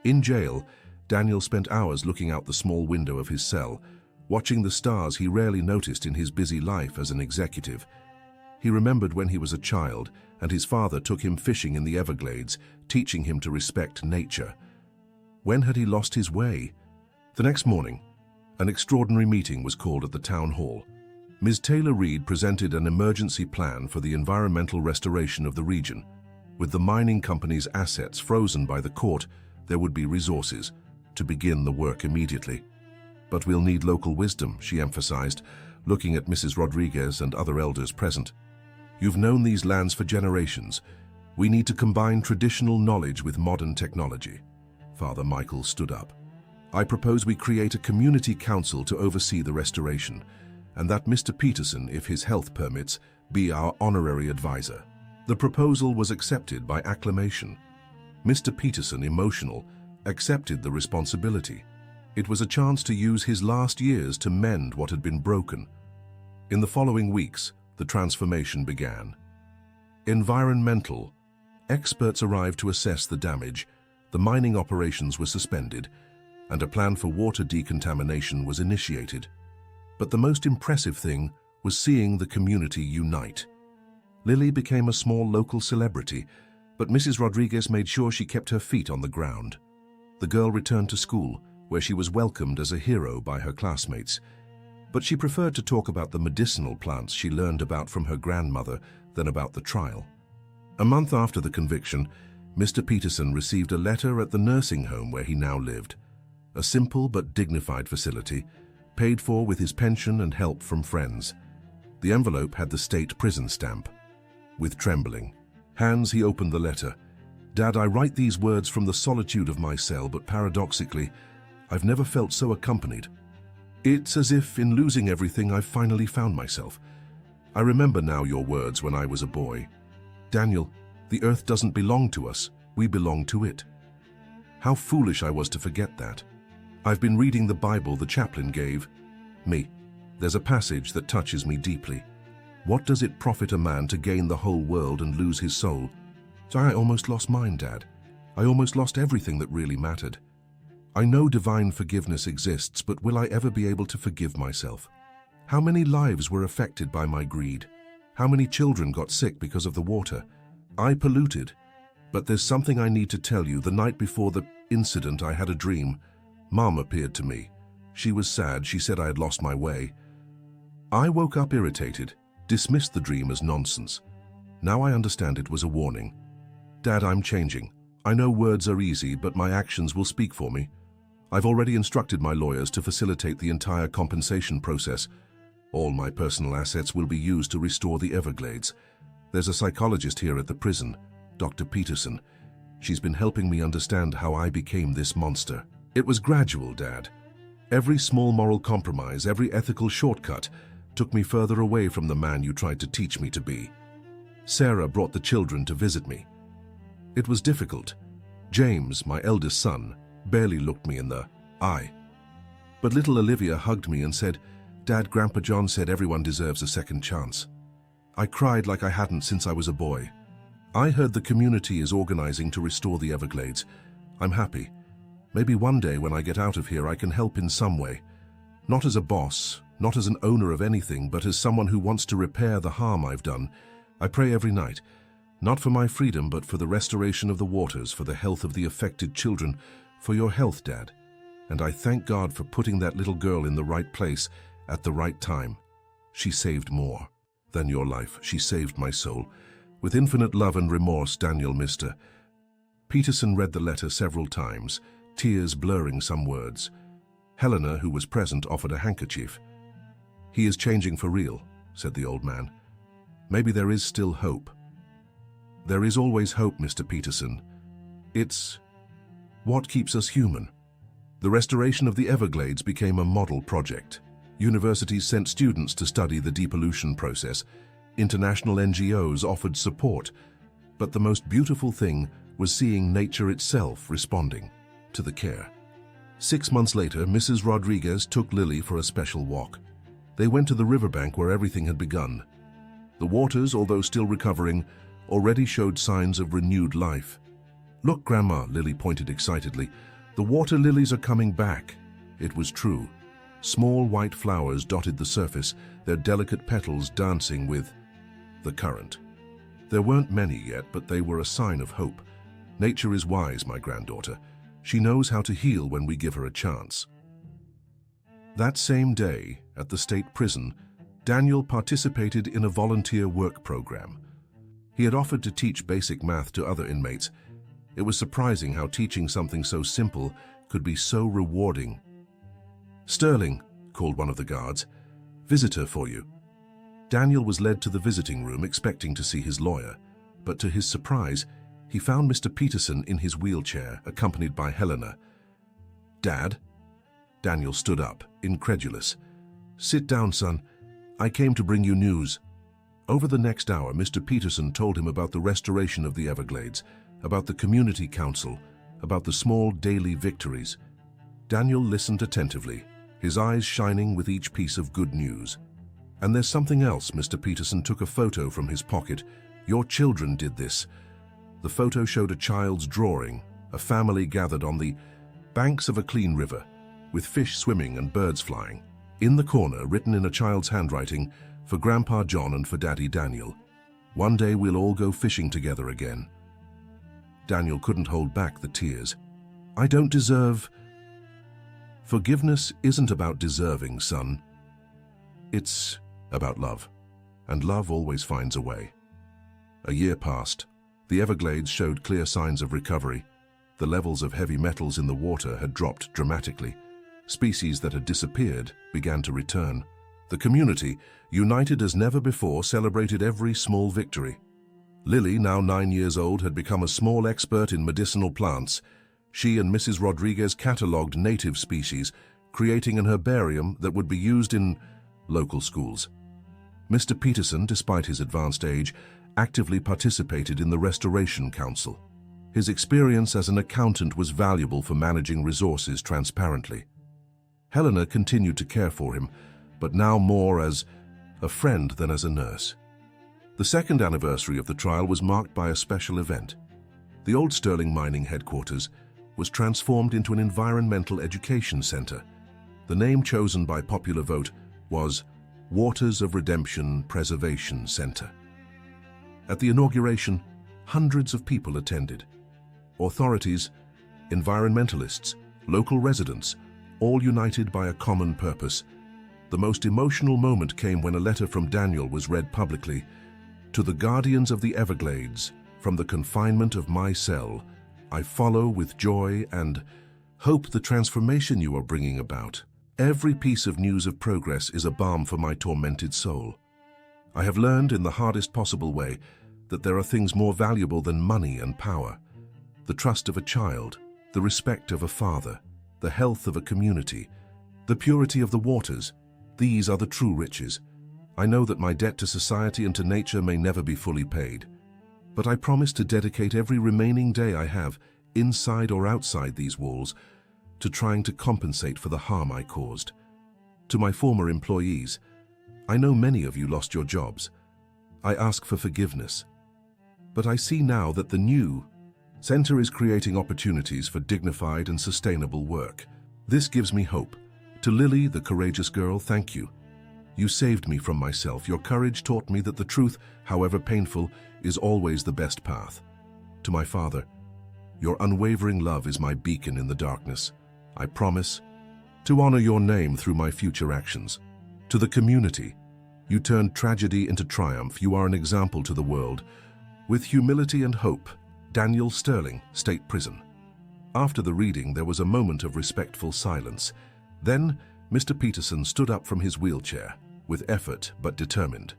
In jail, Daniel spent hours looking out the small window of his cell, watching the stars he rarely noticed in his busy life as an executive. He remembered when he was a child and his father took him fishing in the Everglades, teaching him to respect nature. When had he lost his way? The next morning, an extraordinary meeting was called at the town hall. Ms. Taylor-Reed presented an emergency plan for the environmental restoration of the region. With the mining company's assets frozen by the court, there would be resources to begin the work immediately. "But we'll need local wisdom," she emphasized, looking at Mrs. Rodriguez and other elders present. "You've known these lands for generations. We need to combine traditional knowledge with modern technology." Father Michael stood up. "I propose we create a community council to oversee the restoration, and that Mr. Peterson, if his health permits, be our honorary advisor." The proposal was accepted by acclamation. Mr. Peterson, emotional, accepted the responsibility. It was a chance to use his last years to mend what had been broken. In the following weeks, the transformation began. Environmental. Experts arrived to assess the damage, the mining operations were suspended, and a plan for water decontamination was initiated. But the most impressive thing was seeing the community unite. Lily became a small local celebrity, but Mrs. Rodriguez made sure she kept her feet on the ground. The girl returned to school, where she was welcomed as a hero by her classmates. But she preferred to talk about the medicinal plants she learned about from her grandmother than about the trial. A month after the conviction, Mr. Peterson received a letter at the nursing home where he now lived. A simple but dignified facility, paid for with his pension and help from friends. The envelope had the state prison stamp. With trembling hands, he opened the letter. "Dad, I write these words from the solitude of my cell, but paradoxically, I've never felt so accompanied. It's as if, in losing everything, I've finally found myself. I remember now your words when I was a boy. Daniel, the earth doesn't belong to us, we belong to it. How foolish I was to forget that. I've been reading the Bible the chaplain gave me. There's a passage that touches me deeply. What does it profit a man to gain the whole world and lose his soul? So I almost lost mine, Dad. I almost lost everything that really mattered. I know divine forgiveness exists, but will I ever be able to forgive myself? How many lives were affected by my greed? How many children got sick because of the water? I polluted. But there's something I need to tell you. The night before the incident, I had a dream. Mom appeared to me. She was sad. She said I had lost my way. I woke up irritated, dismissed the dream as nonsense. Now I understand it was a warning. Dad, I'm changing. I know words are easy, but my actions will speak for me. I've already instructed my lawyers to facilitate the entire compensation process. All my personal assets will be used to restore the Everglades. There's a psychologist here at the prison, Dr. Peterson. She's been helping me understand how I became this monster. It was gradual, Dad. Every small moral compromise, every ethical shortcut took me further away from the man you tried to teach me to be. Sarah brought the children to visit me. It was difficult. James, my eldest son, barely looked me in the eye. But little Olivia hugged me and said, "Dad, Grandpa John said everyone deserves a second chance." I cried like I hadn't since I was a boy. I heard the community is organizing to restore the Everglades. I'm happy. Maybe one day when I get out of here I can help in some way. Not as a boss, not as an owner of anything, but as someone who wants to repair the harm I've done. I pray every night. Not for my freedom, but for the restoration of the waters, for the health of the affected children, for your health, Dad. And I thank God for putting that little girl in the right place at the right time. She saved more than your life. She saved my soul. With infinite love and remorse, Daniel, Mr. Peterson read the letter several times, tears blurring some words. Helena, who was present, offered a handkerchief. He is changing for real, said the old man. Maybe there is still hope. There is always hope, Mr. Peterson. It's what keeps us human. The restoration of the Everglades became a model project. Universities sent students to study the depollution process. International NGOs offered support. But the most beautiful thing was seeing nature itself responding to the care. 6 months later, Mrs. Rodriguez took Lily for a special walk. They went to the riverbank where everything had begun. The waters, although still recovering, already showed signs of renewed life. Look, Grandma, Lily pointed excitedly. The water lilies are coming back. It was true. Small white flowers dotted the surface, their delicate petals dancing with the current. There weren't many yet, but they were a sign of hope. Nature is wise, my granddaughter. She knows how to heal when we give her a chance. That same day, at the state prison, Daniel participated in a volunteer work program. He had offered to teach basic math to other inmates. It was surprising how teaching something so simple could be so rewarding. Sterling, called one of the guards, visitor for you. Daniel was led to the visiting room expecting to see his lawyer, but to his surprise, he found Mr. Peterson in his wheelchair, accompanied by Helena. Dad? Daniel stood up, incredulous. Sit down, son. I came to bring you news. Over the next hour, Mr. Peterson told him about the restoration of the Everglades, about the community council, about the small daily victories. Daniel listened attentively, his eyes shining with each piece of good news. And there's something else. Mr. Peterson took a photo from his pocket. Your children did this. The photo showed a child's drawing, a family gathered on the banks of a clean river, with fish swimming and birds flying. In the corner, written in a child's handwriting, for Grandpa John and for Daddy Daniel, one day we'll all go fishing together again. Daniel couldn't hold back the tears. I don't deserve... Forgiveness isn't about deserving, son. It's about love, and love always finds a way. A year passed. The Everglades showed clear signs of recovery. The levels of heavy metals in the water had dropped dramatically. Species that had disappeared began to return. The community, united as never before, celebrated every small victory. Lily, now 9 years old, had become a small expert in medicinal plants. She and Mrs. Rodriguez catalogued native species, creating an herbarium that would be used in local schools. Mr. Peterson, despite his advanced age, actively participated in the Restoration Council. His experience as an accountant was valuable for managing resources transparently. Helena continued to care for him, but now more as a friend than as a nurse. The second anniversary of the trial was marked by a special event. The old Sterling mining headquarters was transformed into an environmental education center. The name chosen by popular vote was Waters of Redemption Preservation Center. At the inauguration, hundreds of people attended. Authorities, environmentalists, local residents, all united by a common purpose. The most emotional moment came when a letter from Daniel was read publicly. To the guardians of the Everglades, from the confinement of my cell, I follow with joy and hope the transformation you are bringing about. Every piece of news of progress is a balm for my tormented soul. I have learned in the hardest possible way that there are things more valuable than money and power. The trust of a child, the respect of a father, the health of a community, the purity of the waters. These are the true riches. I know that my debt to society and to nature may never be fully paid, but I promise to dedicate every remaining day I have, inside or outside these walls, to trying to compensate for the harm I caused. To my former employees, I know many of you lost your jobs. I ask for forgiveness. But I see now that the new center is creating opportunities for dignified and sustainable work. This gives me hope. To Lily, the courageous girl, thank you. You saved me from myself. Your courage taught me that the truth, however painful, is always the best path. To my father, your unwavering love is my beacon in the darkness. I promise to honor your name through my future actions. To the community, you turned tragedy into triumph. You are an example to the world. With humility and hope, Daniel Sterling, State Prison. After the reading, there was a moment of respectful silence. Then, Mr. Peterson stood up from his wheelchair, with effort but determined.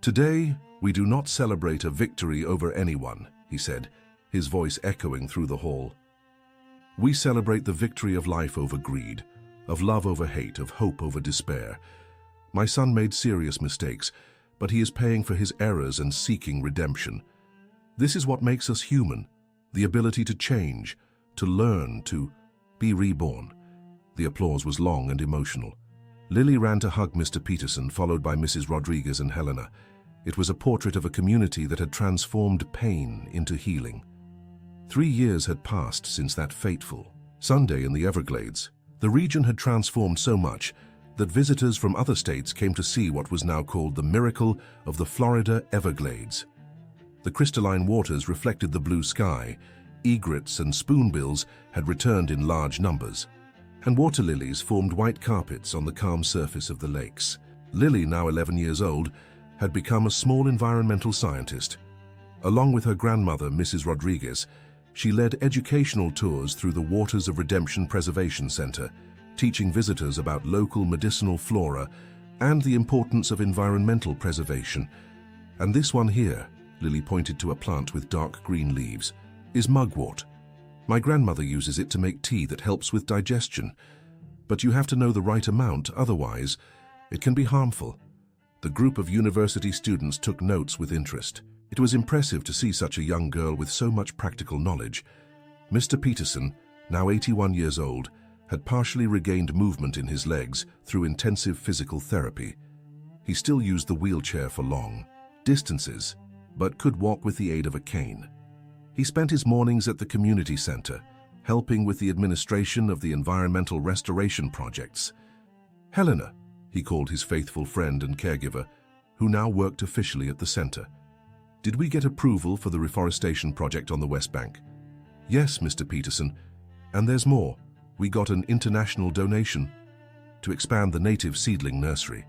Today, we do not celebrate a victory over anyone, he said, his voice echoing through the hall. We celebrate the victory of life over greed, of love over hate, of hope over despair. My son made serious mistakes, but he is paying for his errors and seeking redemption. This is what makes us human, the ability to change, to learn, to be reborn. The applause was long and emotional. Lily ran to hug Mr. Peterson, followed by Mrs. Rodriguez and Helena. It was a portrait of a community that had transformed pain into healing. 3 years had passed since that fateful Sunday in the Everglades. The region had transformed so much that visitors from other states came to see what was now called the miracle of the Florida Everglades. The crystalline waters reflected the blue sky. Egrets and spoonbills had returned in large numbers, and water lilies formed white carpets on the calm surface of the lakes. Lily, now 11 years old, had become a small environmental scientist. Along with her grandmother, Mrs. Rodriguez, she led educational tours through the Waters of Redemption Preservation Center, teaching visitors about local medicinal flora and the importance of environmental preservation. And this one here, Lily pointed to a plant with dark green leaves, is mugwort. My grandmother uses it to make tea that helps with digestion. But you have to know the right amount, otherwise it can be harmful. The group of university students took notes with interest. It was impressive to see such a young girl with so much practical knowledge. Mr. Peterson, now 81 years old, had partially regained movement in his legs through intensive physical therapy. He still used the wheelchair for long distances, but could walk with the aid of a cane. He spent his mornings at the community center, helping with the administration of the environmental restoration projects. Helena, he called his faithful friend and caregiver, who now worked officially at the center. Did we get approval for the reforestation project on the West Bank? Yes, Mr. Peterson, and there's more. We got an international donation to expand the native seedling nursery.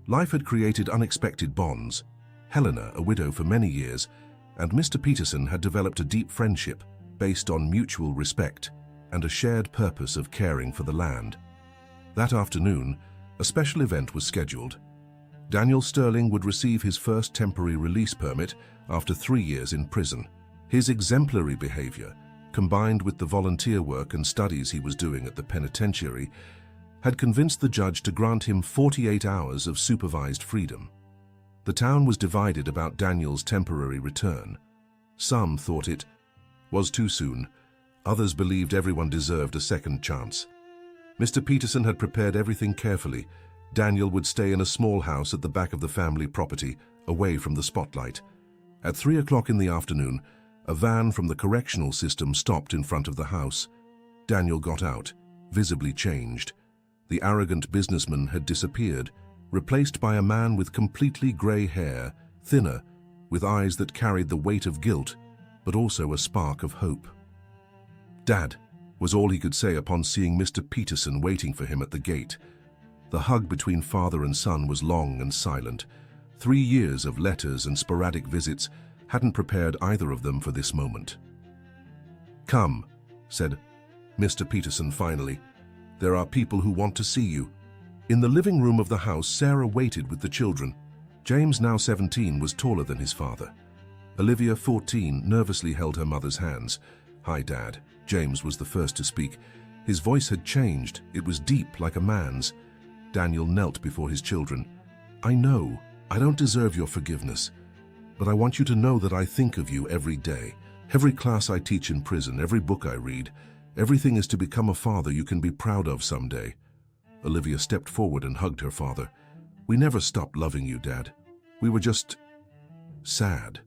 Life had created unexpected bonds. Helena, a widow for many years, and Mr. Peterson had developed a deep friendship based on mutual respect and a shared purpose of caring for the land. That afternoon, a special event was scheduled. Daniel Sterling would receive his first temporary release permit after 3 years in prison. His exemplary behavior, combined with the volunteer work and studies he was doing at the penitentiary, had convinced the judge to grant him 48 hours of supervised freedom. The town was divided about Daniel's temporary return. Some thought it was too soon. Others believed everyone deserved a second chance. Mr. Peterson had prepared everything carefully. Daniel would stay in a small house at the back of the family property, away from the spotlight. At 3 o'clock in the afternoon, a van from the correctional system stopped in front of the house. Daniel got out, visibly changed. The arrogant businessman had disappeared, replaced by a man with completely gray hair, thinner, with eyes that carried the weight of guilt, but also a spark of hope. "Dad," was all he could say upon seeing Mr. Peterson waiting for him at the gate. The hug between father and son was long and silent. 3 years of letters and sporadic visits hadn't prepared either of them for this moment. "Come," said Mr. Peterson finally. "There are people who want to see you." In the living room of the house, Sarah waited with the children. James, now 17, was taller than his father. Olivia, 14, nervously held her mother's hands. "Hi, Dad." James was the first to speak. His voice had changed. It was deep, like a man's. Daniel knelt before his children. "I know I don't deserve your forgiveness, but I want you to know that I think of you every day. Every class I teach in prison, every book I read, everything is to become a father you can be proud of someday." Olivia stepped forward and hugged her father. "We never stopped loving you, Dad. We were just sad."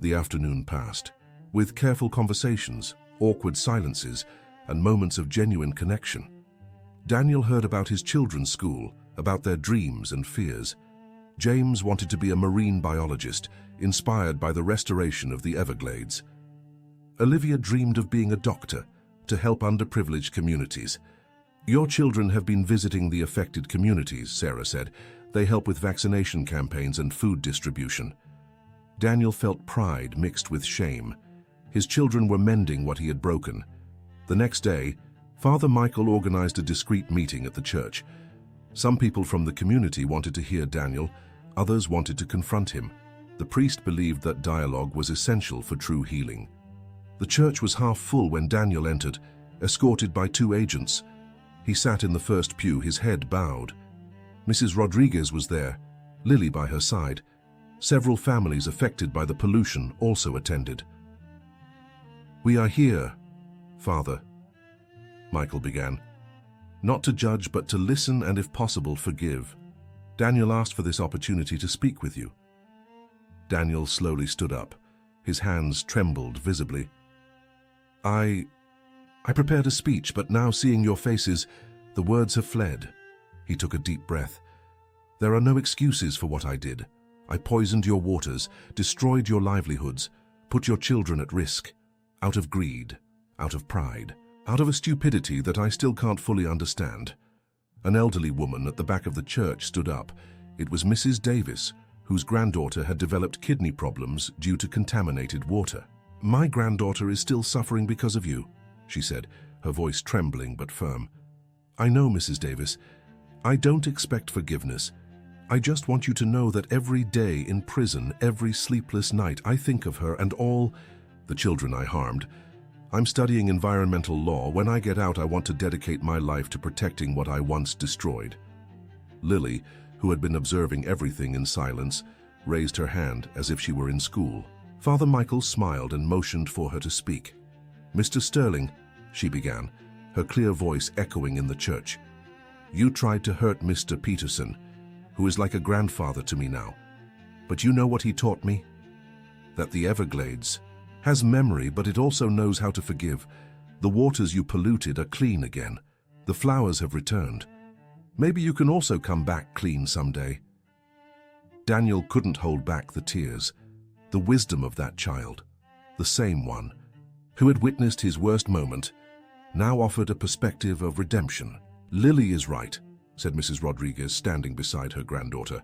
The afternoon passed, with careful conversations, awkward silences, and moments of genuine connection. Daniel heard about his children's school, about their dreams and fears. James wanted to be a marine biologist, inspired by the restoration of the Everglades. Olivia dreamed of being a doctor, to help underprivileged communities. "Your children have been visiting the affected communities," Sarah said. "They help with vaccination campaigns and food distribution." Daniel felt pride mixed with shame. His children were mending what he had broken. The next day, Father Michael organized a discreet meeting at the church. Some people from the community wanted to hear Daniel, others wanted to confront him. The priest believed that dialogue was essential for true healing. The church was half full when Daniel entered, escorted by 2 agents. He sat in the first pew, his head bowed. Mrs. Rodriguez was there, Lily by her side. Several families affected by the pollution also attended. "We are here, Father," Michael began. "Not to judge, but to listen and, if possible, forgive. Daniel asked for this opportunity to speak with you." Daniel slowly stood up. His hands trembled visibly. I prepared a speech, but now seeing your faces, the words have fled." He took a deep breath. "There are no excuses for what I did. I poisoned your waters, destroyed your livelihoods, put your children at risk, out of greed, out of pride, out of a stupidity that I still can't fully understand." An elderly woman at the back of the church stood up. It was Mrs. Davis, whose granddaughter had developed kidney problems due to contaminated water. "My granddaughter is still suffering because of you," she said, her voice trembling but firm. "I know, Mrs. Davis. I don't expect forgiveness. I just want you to know that every day in prison, every sleepless night, I think of her and all the children I harmed. I'm studying environmental law. When I get out, I want to dedicate my life to protecting what I once destroyed." Lily, who had been observing everything in silence, raised her hand as if she were in school. Father Michael smiled and motioned for her to speak. "Mr. Sterling," she began, her clear voice echoing in the church, "you tried to hurt Mr. Peterson, who is like a grandfather to me now. But you know what he taught me? That the Everglades has memory, but it also knows how to forgive. The waters you polluted are clean again. The flowers have returned. Maybe you can also come back clean someday." Daniel couldn't hold back the tears. The wisdom of that child, the same one, who had witnessed his worst moment, now offered a perspective of redemption. "Lily is right," said Mrs. Rodriguez, standing beside her granddaughter.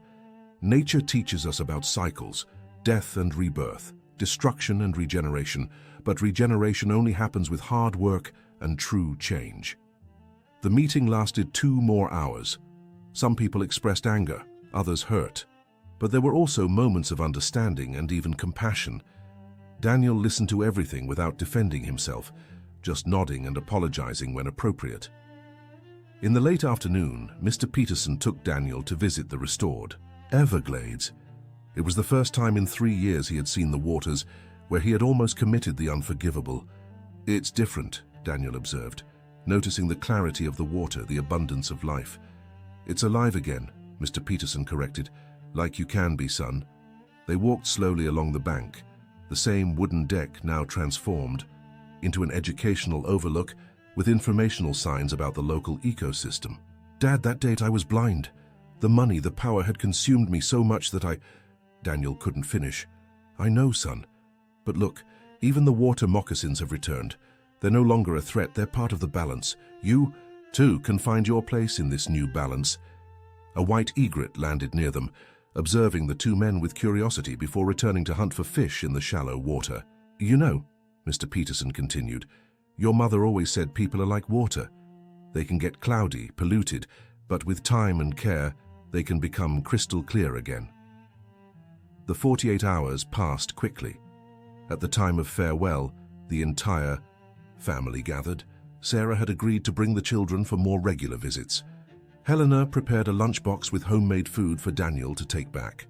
"Nature teaches us about cycles, death and rebirth, destruction and regeneration, but regeneration only happens with hard work and true change." The meeting lasted 2 more hours. Some people expressed anger, others hurt. But there were also moments of understanding and even compassion. Daniel listened to everything without defending himself, just nodding and apologizing when appropriate. In the late afternoon, Mr. Peterson took Daniel to visit the restored Everglades. It was the first time in 3 years he had seen the waters, where he had almost committed the unforgivable. "It's different," Daniel observed, noticing the clarity of the water, the abundance of life. "It's alive again," Mr. Peterson corrected. "Like you can be, son." They walked slowly along the bank, the same wooden deck now transformed into an educational overlook with informational signs about the local ecosystem. "Dad, that date I was blind. The money, the power had consumed me so much that Daniel couldn't finish. "I know, son. But look, even the water moccasins have returned. They're no longer a threat, they're part of the balance. You, too, can find your place in this new balance." A white egret landed near them, observing the 2 men with curiosity before returning to hunt for fish in the shallow water. "You know," Mr. Peterson continued, "your mother always said people are like water. They can get cloudy, polluted, but with time and care, they can become crystal clear again." The 48 hours passed quickly. At the time of farewell, the entire family gathered. Sarah had agreed to bring the children for more regular visits. Helena prepared a lunchbox with homemade food for Daniel to take back.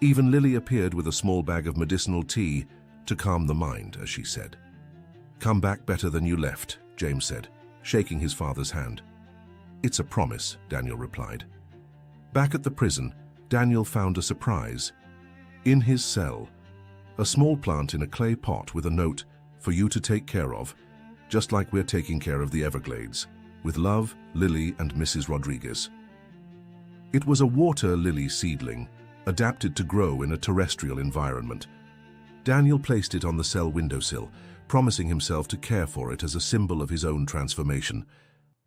Even Lily appeared with a small bag of medicinal tea to calm the mind, as she said. "Come back better than you left," James said, shaking his father's hand. "It's a promise," Daniel replied. Back at the prison, Daniel found a surprise. In his cell, a small plant in a clay pot with a note, "For you to take care of, just like we're taking care of the Everglades." With love, Lily and Mrs. Rodriguez. It was a water lily seedling, adapted to grow in a terrestrial environment. Daniel placed it on the cell windowsill, promising himself to care for it as a symbol of his own transformation.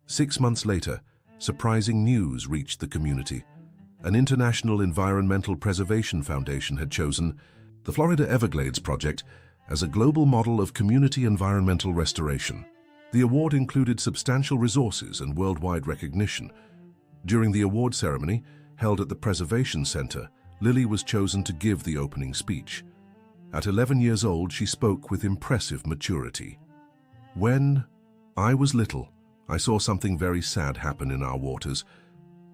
6 months later, surprising news reached the community. An International Environmental Preservation Foundation had chosen the Florida Everglades project as a global model of community environmental restoration. The award included substantial resources and worldwide recognition. During the award ceremony, held at the Preservation Center, Lily was chosen to give the opening speech. At 11 years old, she spoke with impressive maturity. "When I was little, I saw something very sad happen in our waters,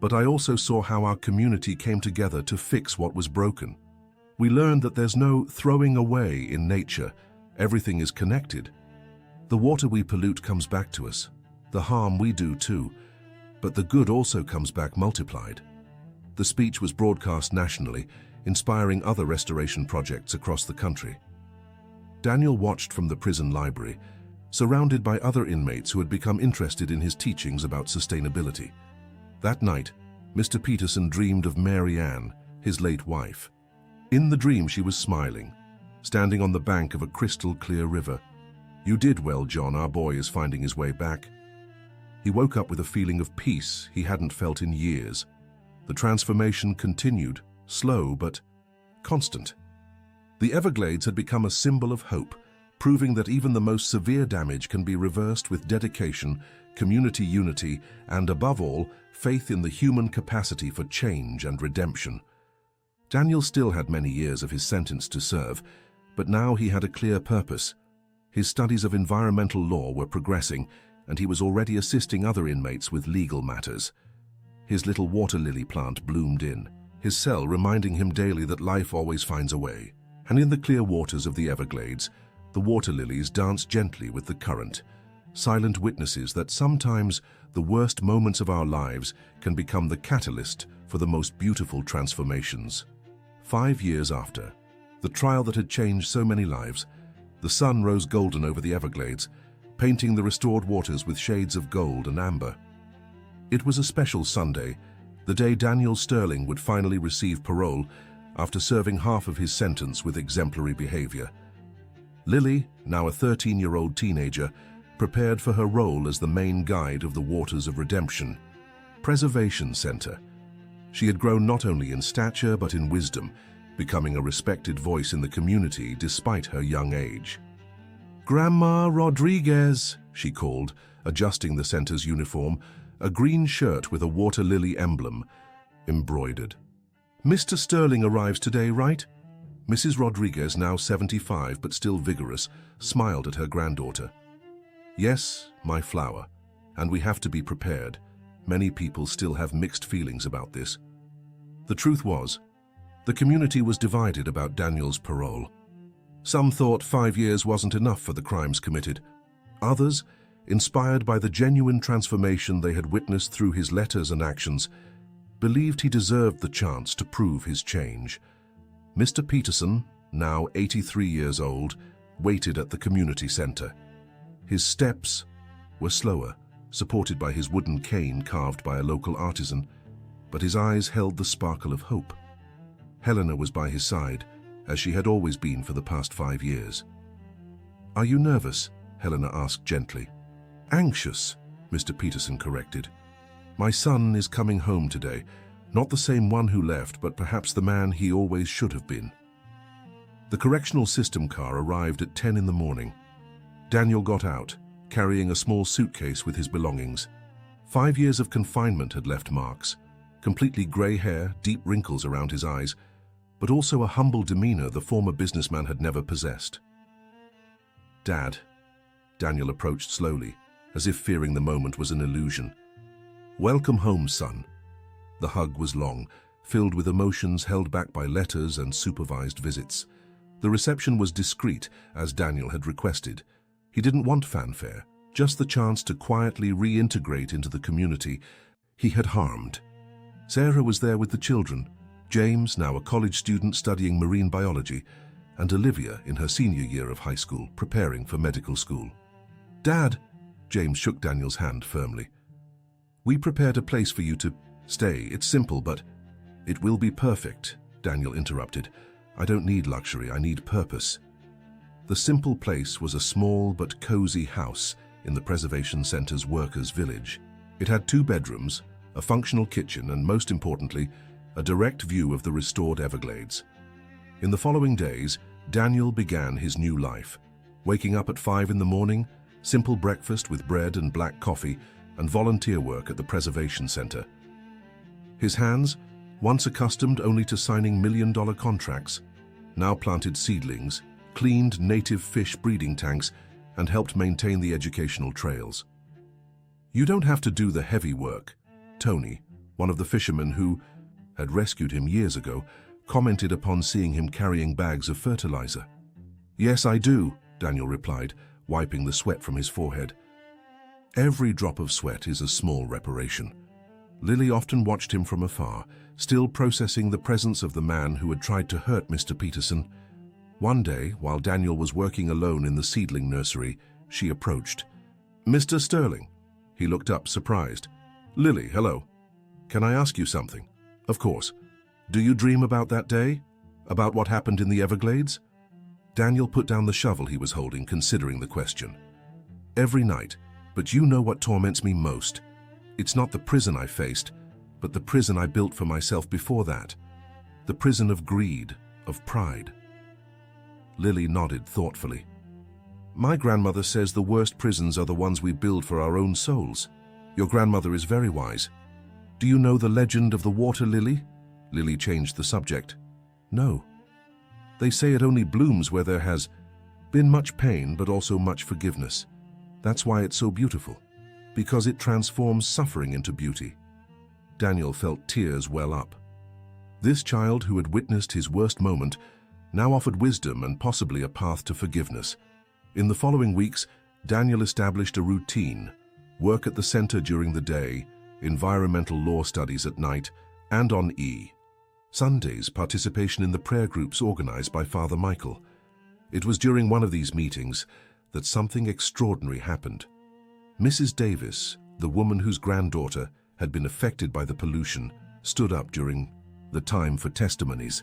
but I also saw how our community came together to fix what was broken. We learned that there's no throwing away in nature. Everything is connected. The water we pollute comes back to us. The harm we do too, but the good also comes back multiplied." The speech was broadcast nationally, inspiring other restoration projects across the country. Daniel watched from the prison library, surrounded by other inmates who had become interested in his teachings about sustainability. That night, Mr. Peterson dreamed of Mary Ann, his late wife. In the dream, she was smiling, standing on the bank of a crystal-clear river. "You did well, John. Our boy is finding his way back." He woke up with a feeling of peace he hadn't felt in years. The transformation continued, slow but constant. The Everglades had become a symbol of hope, proving that even the most severe damage can be reversed with dedication, community unity, and above all, faith in the human capacity for change and redemption. Daniel still had many years of his sentence to serve, but now he had a clear purpose. His studies of environmental law were progressing, and he was already assisting other inmates with legal matters. His little water lily plant bloomed in, his cell reminding him daily that life always finds a way. And in the clear waters of the Everglades, the water lilies dance gently with the current, silent witnesses that sometimes the worst moments of our lives can become the catalyst for the most beautiful transformations. 5 years after, the trial that had changed so many lives, the sun rose golden over the Everglades, painting the restored waters with shades of gold and amber. It was a special Sunday, the day Daniel Sterling would finally receive parole after serving half of his sentence with exemplary behavior. Lily, now a 13-year-old teenager, prepared for her role as the main guide of the Waters of Redemption Preservation Center. She had grown not only in stature but in wisdom, becoming a respected voice in the community despite her young age. "Grandma Rodriguez," she called, adjusting the center's uniform, a green shirt with a water lily emblem embroidered. "Mr. Sterling arrives today, right?" Mrs. Rodriguez, now 75 but still vigorous, smiled at her granddaughter. "Yes, my flower, and we have to be prepared. Many people still have mixed feelings about this." The truth was, the community was divided about Daniel's parole. Some thought 5 years wasn't enough for the crimes committed. Others, inspired by the genuine transformation they had witnessed through his letters and actions, believed he deserved the chance to prove his change. Mr. Peterson, now 83 years old, waited at the community center. His steps were slower, supported by his wooden cane carved by a local artisan, but his eyes held the sparkle of hope. Helena was by his side, as she had always been for the past 5 years. "Are you nervous?" Helena asked gently. "Anxious," Mr. Peterson corrected. "My son is coming home today, not the same one who left, but perhaps the man he always should have been." The correctional system car arrived at 10 in the morning. Daniel got out, carrying a small suitcase with his belongings. 5 years of confinement had left marks, completely gray hair, deep wrinkles around his eyes, but also a humble demeanor the former businessman had never possessed. "Dad," Daniel approached slowly, as if fearing the moment was an illusion. "Welcome home, son." The hug was long, filled with emotions held back by letters and supervised visits. The reception was discreet, as Daniel had requested. He didn't want fanfare, just the chance to quietly reintegrate into the community he had harmed. Sarah was there with the children, James, now a college student studying marine biology, and Olivia in her senior year of high school, preparing for medical school. "Dad," James shook Daniel's hand firmly. We prepared a place for you to stay. It's simple, but it will be perfect, Daniel interrupted. I don't need luxury, I need purpose. The simple place was a small but cozy house in the Preservation Center's workers' village. It had 2 bedrooms, a functional kitchen, and most importantly, a direct view of the restored Everglades. In the following days, Daniel began his new life, waking up at 5 in the morning, simple breakfast with bread and black coffee, and volunteer work at the Preservation Center. His hands, once accustomed only to signing million-dollar contracts, now planted seedlings, cleaned native fish breeding tanks, and helped maintain the educational trails. You don't have to do the heavy work, Tony, one of the fishermen who had rescued him years ago, commented upon seeing him carrying bags of fertilizer. Yes, I do, Daniel replied, wiping the sweat from his forehead. Every drop of sweat is a small reparation. Lily often watched him from afar, still processing the presence of the man who had tried to hurt Mr. Peterson. One day, while Daniel was working alone in the seedling nursery, she approached. Mr. Sterling. He looked up, surprised. Lily, hello. Can I ask you something? Of course. Do you dream about that day? About what happened in the Everglades? Daniel put down the shovel he was holding, considering the question. Every night, but you know what torments me most. It's not the prison I faced, but the prison I built for myself before that. The prison of greed, of pride. Lily nodded thoughtfully. My grandmother says the worst prisons are the ones we build for our own souls. Your grandmother is very wise. Do you know the legend of the water lily? Lily changed the subject. No. They say it only blooms where there has been much pain, but also much forgiveness. That's why it's so beautiful, because it transforms suffering into beauty. Daniel felt tears well up. This child who had witnessed his worst moment now offered wisdom and possibly a path to forgiveness. In the following weeks, Daniel established a routine: work at the center during the day, environmental law studies at night, and on Sundays, participation in the prayer groups organized by Father Michael. It was during one of these meetings that something extraordinary happened. Mrs. Davis, the woman whose granddaughter had been affected by the pollution, stood up during the time for testimonies.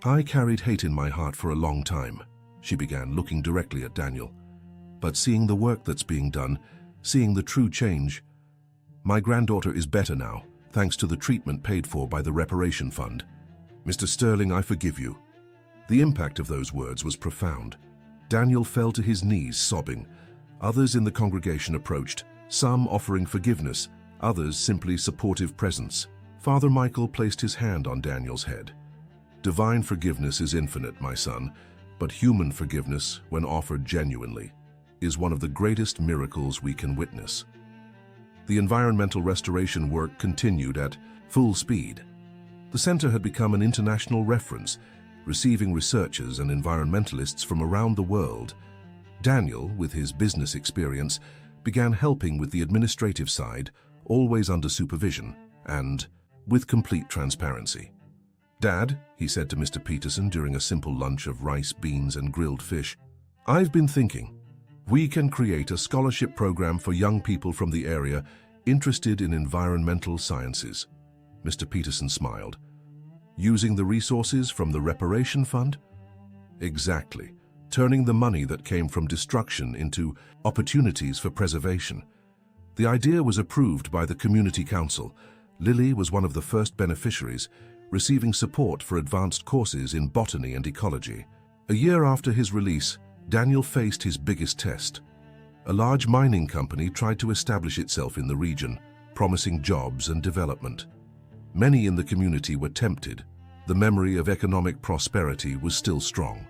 I carried hate in my heart for a long time, she began, looking directly at Daniel. But seeing the work that's being done, seeing the true change, my granddaughter is better now, thanks to the treatment paid for by the reparation fund. Mr. Sterling, I forgive you. The impact of those words was profound. Daniel fell to his knees, sobbing. Others in the congregation approached, some offering forgiveness, others simply supportive presence. Father Michael placed his hand on Daniel's head. Divine forgiveness is infinite, my son, but human forgiveness, when offered genuinely, is one of the greatest miracles we can witness. The environmental restoration work continued at full speed. The center had become an international reference, receiving researchers and environmentalists from around the world. Daniel, with his business experience, began helping with the administrative side, always under supervision, and with complete transparency. Dad, he said to Mr. Peterson during a simple lunch of rice, beans, and grilled fish, I've been thinking, we can create a scholarship program for young people from the area interested in environmental sciences. Mr. Peterson smiled. Using the resources from the reparation fund? Exactly. Turning the money that came from destruction into opportunities for preservation. The idea was approved by the community council. Lily was one of the first beneficiaries, receiving support for advanced courses in botany and ecology. A year after his release, Daniel faced his biggest test. A large mining company tried to establish itself in the region, promising jobs and development. Many in the community were tempted. The memory of economic prosperity was still strong.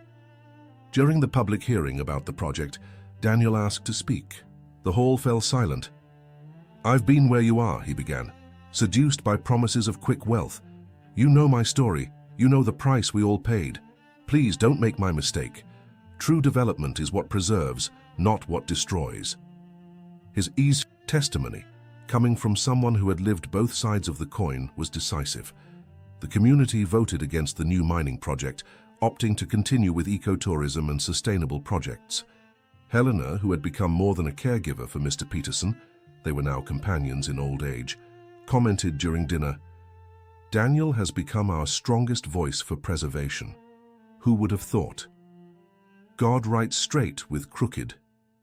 During the public hearing about the project, Daniel asked to speak. The hall fell silent. I've been where you are, he began, seduced by promises of quick wealth. You know my story. You know the price we all paid. Please don't make my mistake. True development is what preserves, not what destroys. His easy testimony, coming from someone who had lived both sides of the coin, was decisive. The community voted against the new mining project, opting to continue with ecotourism and sustainable projects. Helena, who had become more than a caregiver for Mr. Peterson, they were now companions in old age, commented during dinner, "Daniel has become our strongest voice for preservation. Who would have thought? God writes straight with crooked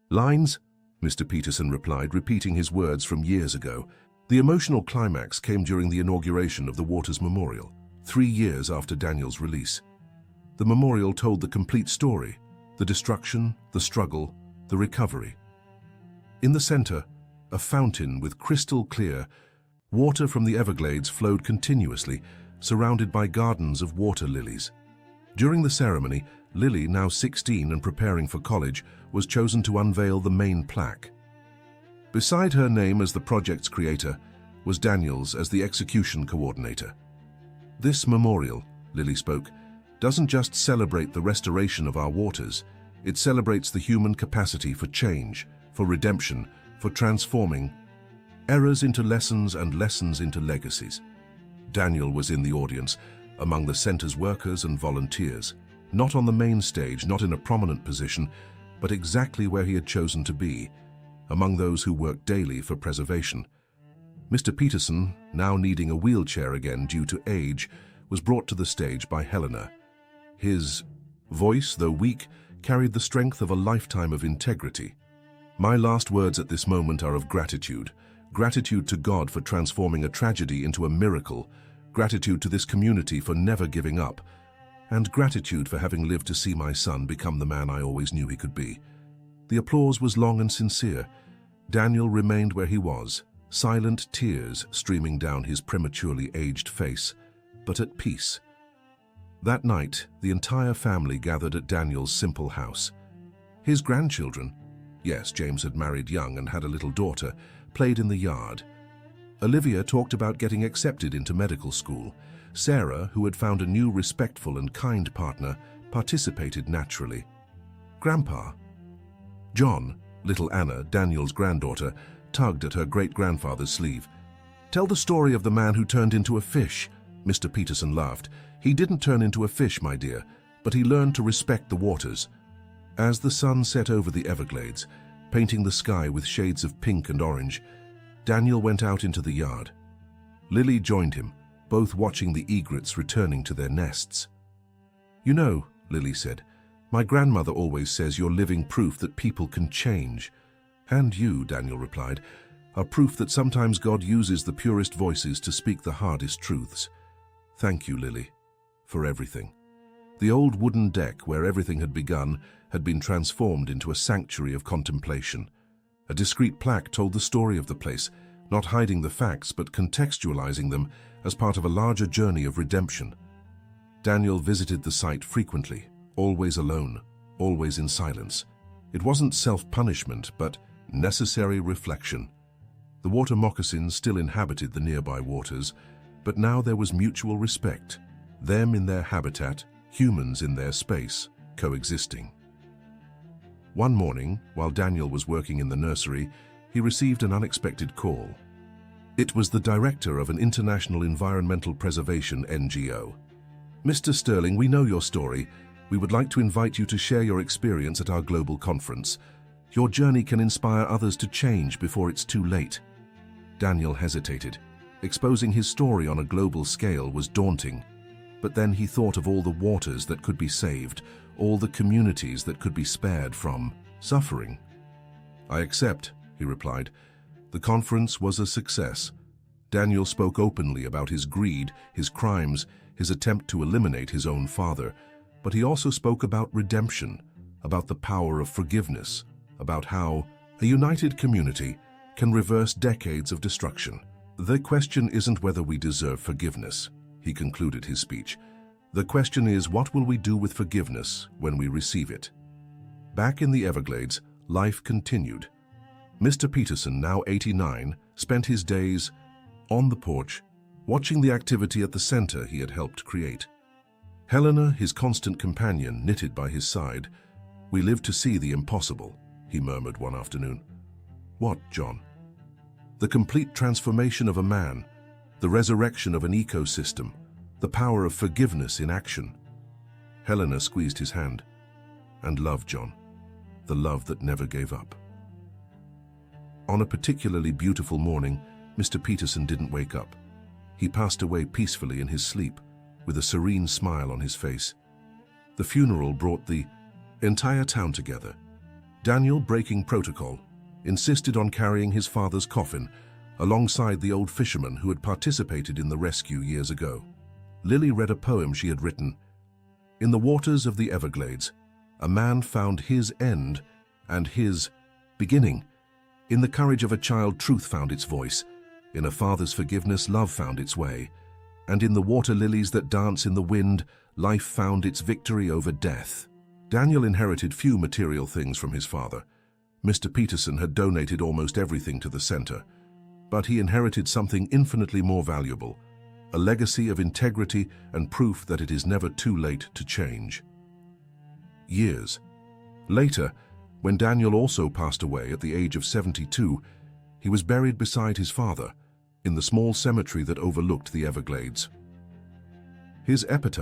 lines," Mr. Peterson replied, repeating his words from years ago. The emotional climax came during the inauguration of the Waters Memorial, 3 years after Daniel's release. The memorial told the complete story: the destruction, the struggle, the recovery. In the center, a fountain with crystal clear water from the Everglades flowed continuously, surrounded by gardens of water lilies. During the ceremony, Lily, now 16 and preparing for college, was chosen to unveil the main plaque. Beside her name as the project's creator was Daniel's as the execution coordinator. "This memorial," Lily spoke, "doesn't just celebrate the restoration of our waters, it celebrates the human capacity for change, for redemption, for transforming errors into lessons and lessons into legacies." Daniel was in the audience, among the center's workers and volunteers, not on the main stage, not in a prominent position, but exactly where he had chosen to be, among those who worked daily for preservation. Mr. Peterson, now needing a wheelchair again due to age, was brought to the stage by Helena. His voice, though weak, carried the strength of a lifetime of integrity. "My last words at this moment are of gratitude. Gratitude to God for transforming a tragedy into a miracle, gratitude to this community for never giving up, and gratitude for having lived to see my son become the man I always knew he could be." The applause was long and sincere. Daniel remained where he was, silent tears streaming down his prematurely aged face, but at peace. That night, the entire family gathered at Daniel's simple house. His grandchildren, yes, James had married young and had a little daughter, played in the yard. Olivia talked about getting accepted into medical school. Sarah, who had found a new respectful and kind partner, participated naturally. Grandpa. John, little Anna, Daniel's granddaughter, tugged at her great-grandfather's sleeve. "Tell the story of the man who turned into a fish." Mr. Peterson laughed. "He didn't turn into a fish, my dear, but he learned to respect the waters." As the sun set over the Everglades, painting the sky with shades of pink and orange, Daniel went out into the yard. Lily joined him, both watching the egrets returning to their nests. "You know," Lily said, "my grandmother always says you're living proof that people can change." "And you," Daniel replied, "are proof that sometimes God uses the purest voices to speak the hardest truths." "Thank you, Lily, for everything." The old wooden deck where everything had begun had been transformed into a sanctuary of contemplation. A discreet plaque told the story of the place, not hiding the facts but contextualizing them as part of a larger journey of redemption. Daniel visited the site frequently, always alone, always in silence. It wasn't self-punishment, but necessary reflection. The water moccasins still inhabited the nearby waters, but now there was mutual respect, them in their habitat, humans in their space, coexisting. One morning, while Daniel was working in the nursery, he received an unexpected call. It was the director of an international environmental preservation NGO. "Mr. Sterling, we know your story. We would like to invite you to share your experience at our global conference. Your journey can inspire others to change before it's too late." Daniel hesitated. Exposing his story on a global scale was daunting. But then he thought of all the waters that could be saved, all the communities that could be spared from suffering. "I accept," he replied. The conference was a success. Daniel spoke openly about his greed, his crimes, his attempt to eliminate his own father, but he also spoke about redemption, about the power of forgiveness, about how a united community can reverse decades of destruction. "The question isn't whether we deserve forgiveness," he concluded his speech. "The question is, what will we do with forgiveness when we receive it?" Back in the Everglades, life continued. Mr. Peterson, now 89, spent his days on the porch, watching the activity at the center he had helped create. Helena, his constant companion, knitted by his side. "We live to see the impossible," he murmured one afternoon. "What, John?" "The complete transformation of a man, the resurrection of an ecosystem, the power of forgiveness in action." Helena squeezed his hand. "And love, John, the love that never gave up." On a particularly beautiful morning, Mr. Peterson didn't wake up. He passed away peacefully in his sleep, with a serene smile on his face. The funeral brought the entire town together. Daniel, breaking protocol, insisted on carrying his father's coffin alongside the old fisherman who had participated in the rescue years ago. Lily read a poem she had written. In the waters of the Everglades, a man found his end and his beginning. In the courage of a child, truth found its voice. In a father's forgiveness, love found its way. And in the water lilies that dance in the wind, life found its victory over death. Daniel inherited few material things from his father. Mr. Peterson had donated almost everything to the center, but he inherited something infinitely more valuable, a legacy of integrity and proof that it is never too late to change. Years later, when Daniel also passed away at the age of 72, he was buried beside his father in the small cemetery that overlooked the Everglades. His epitaph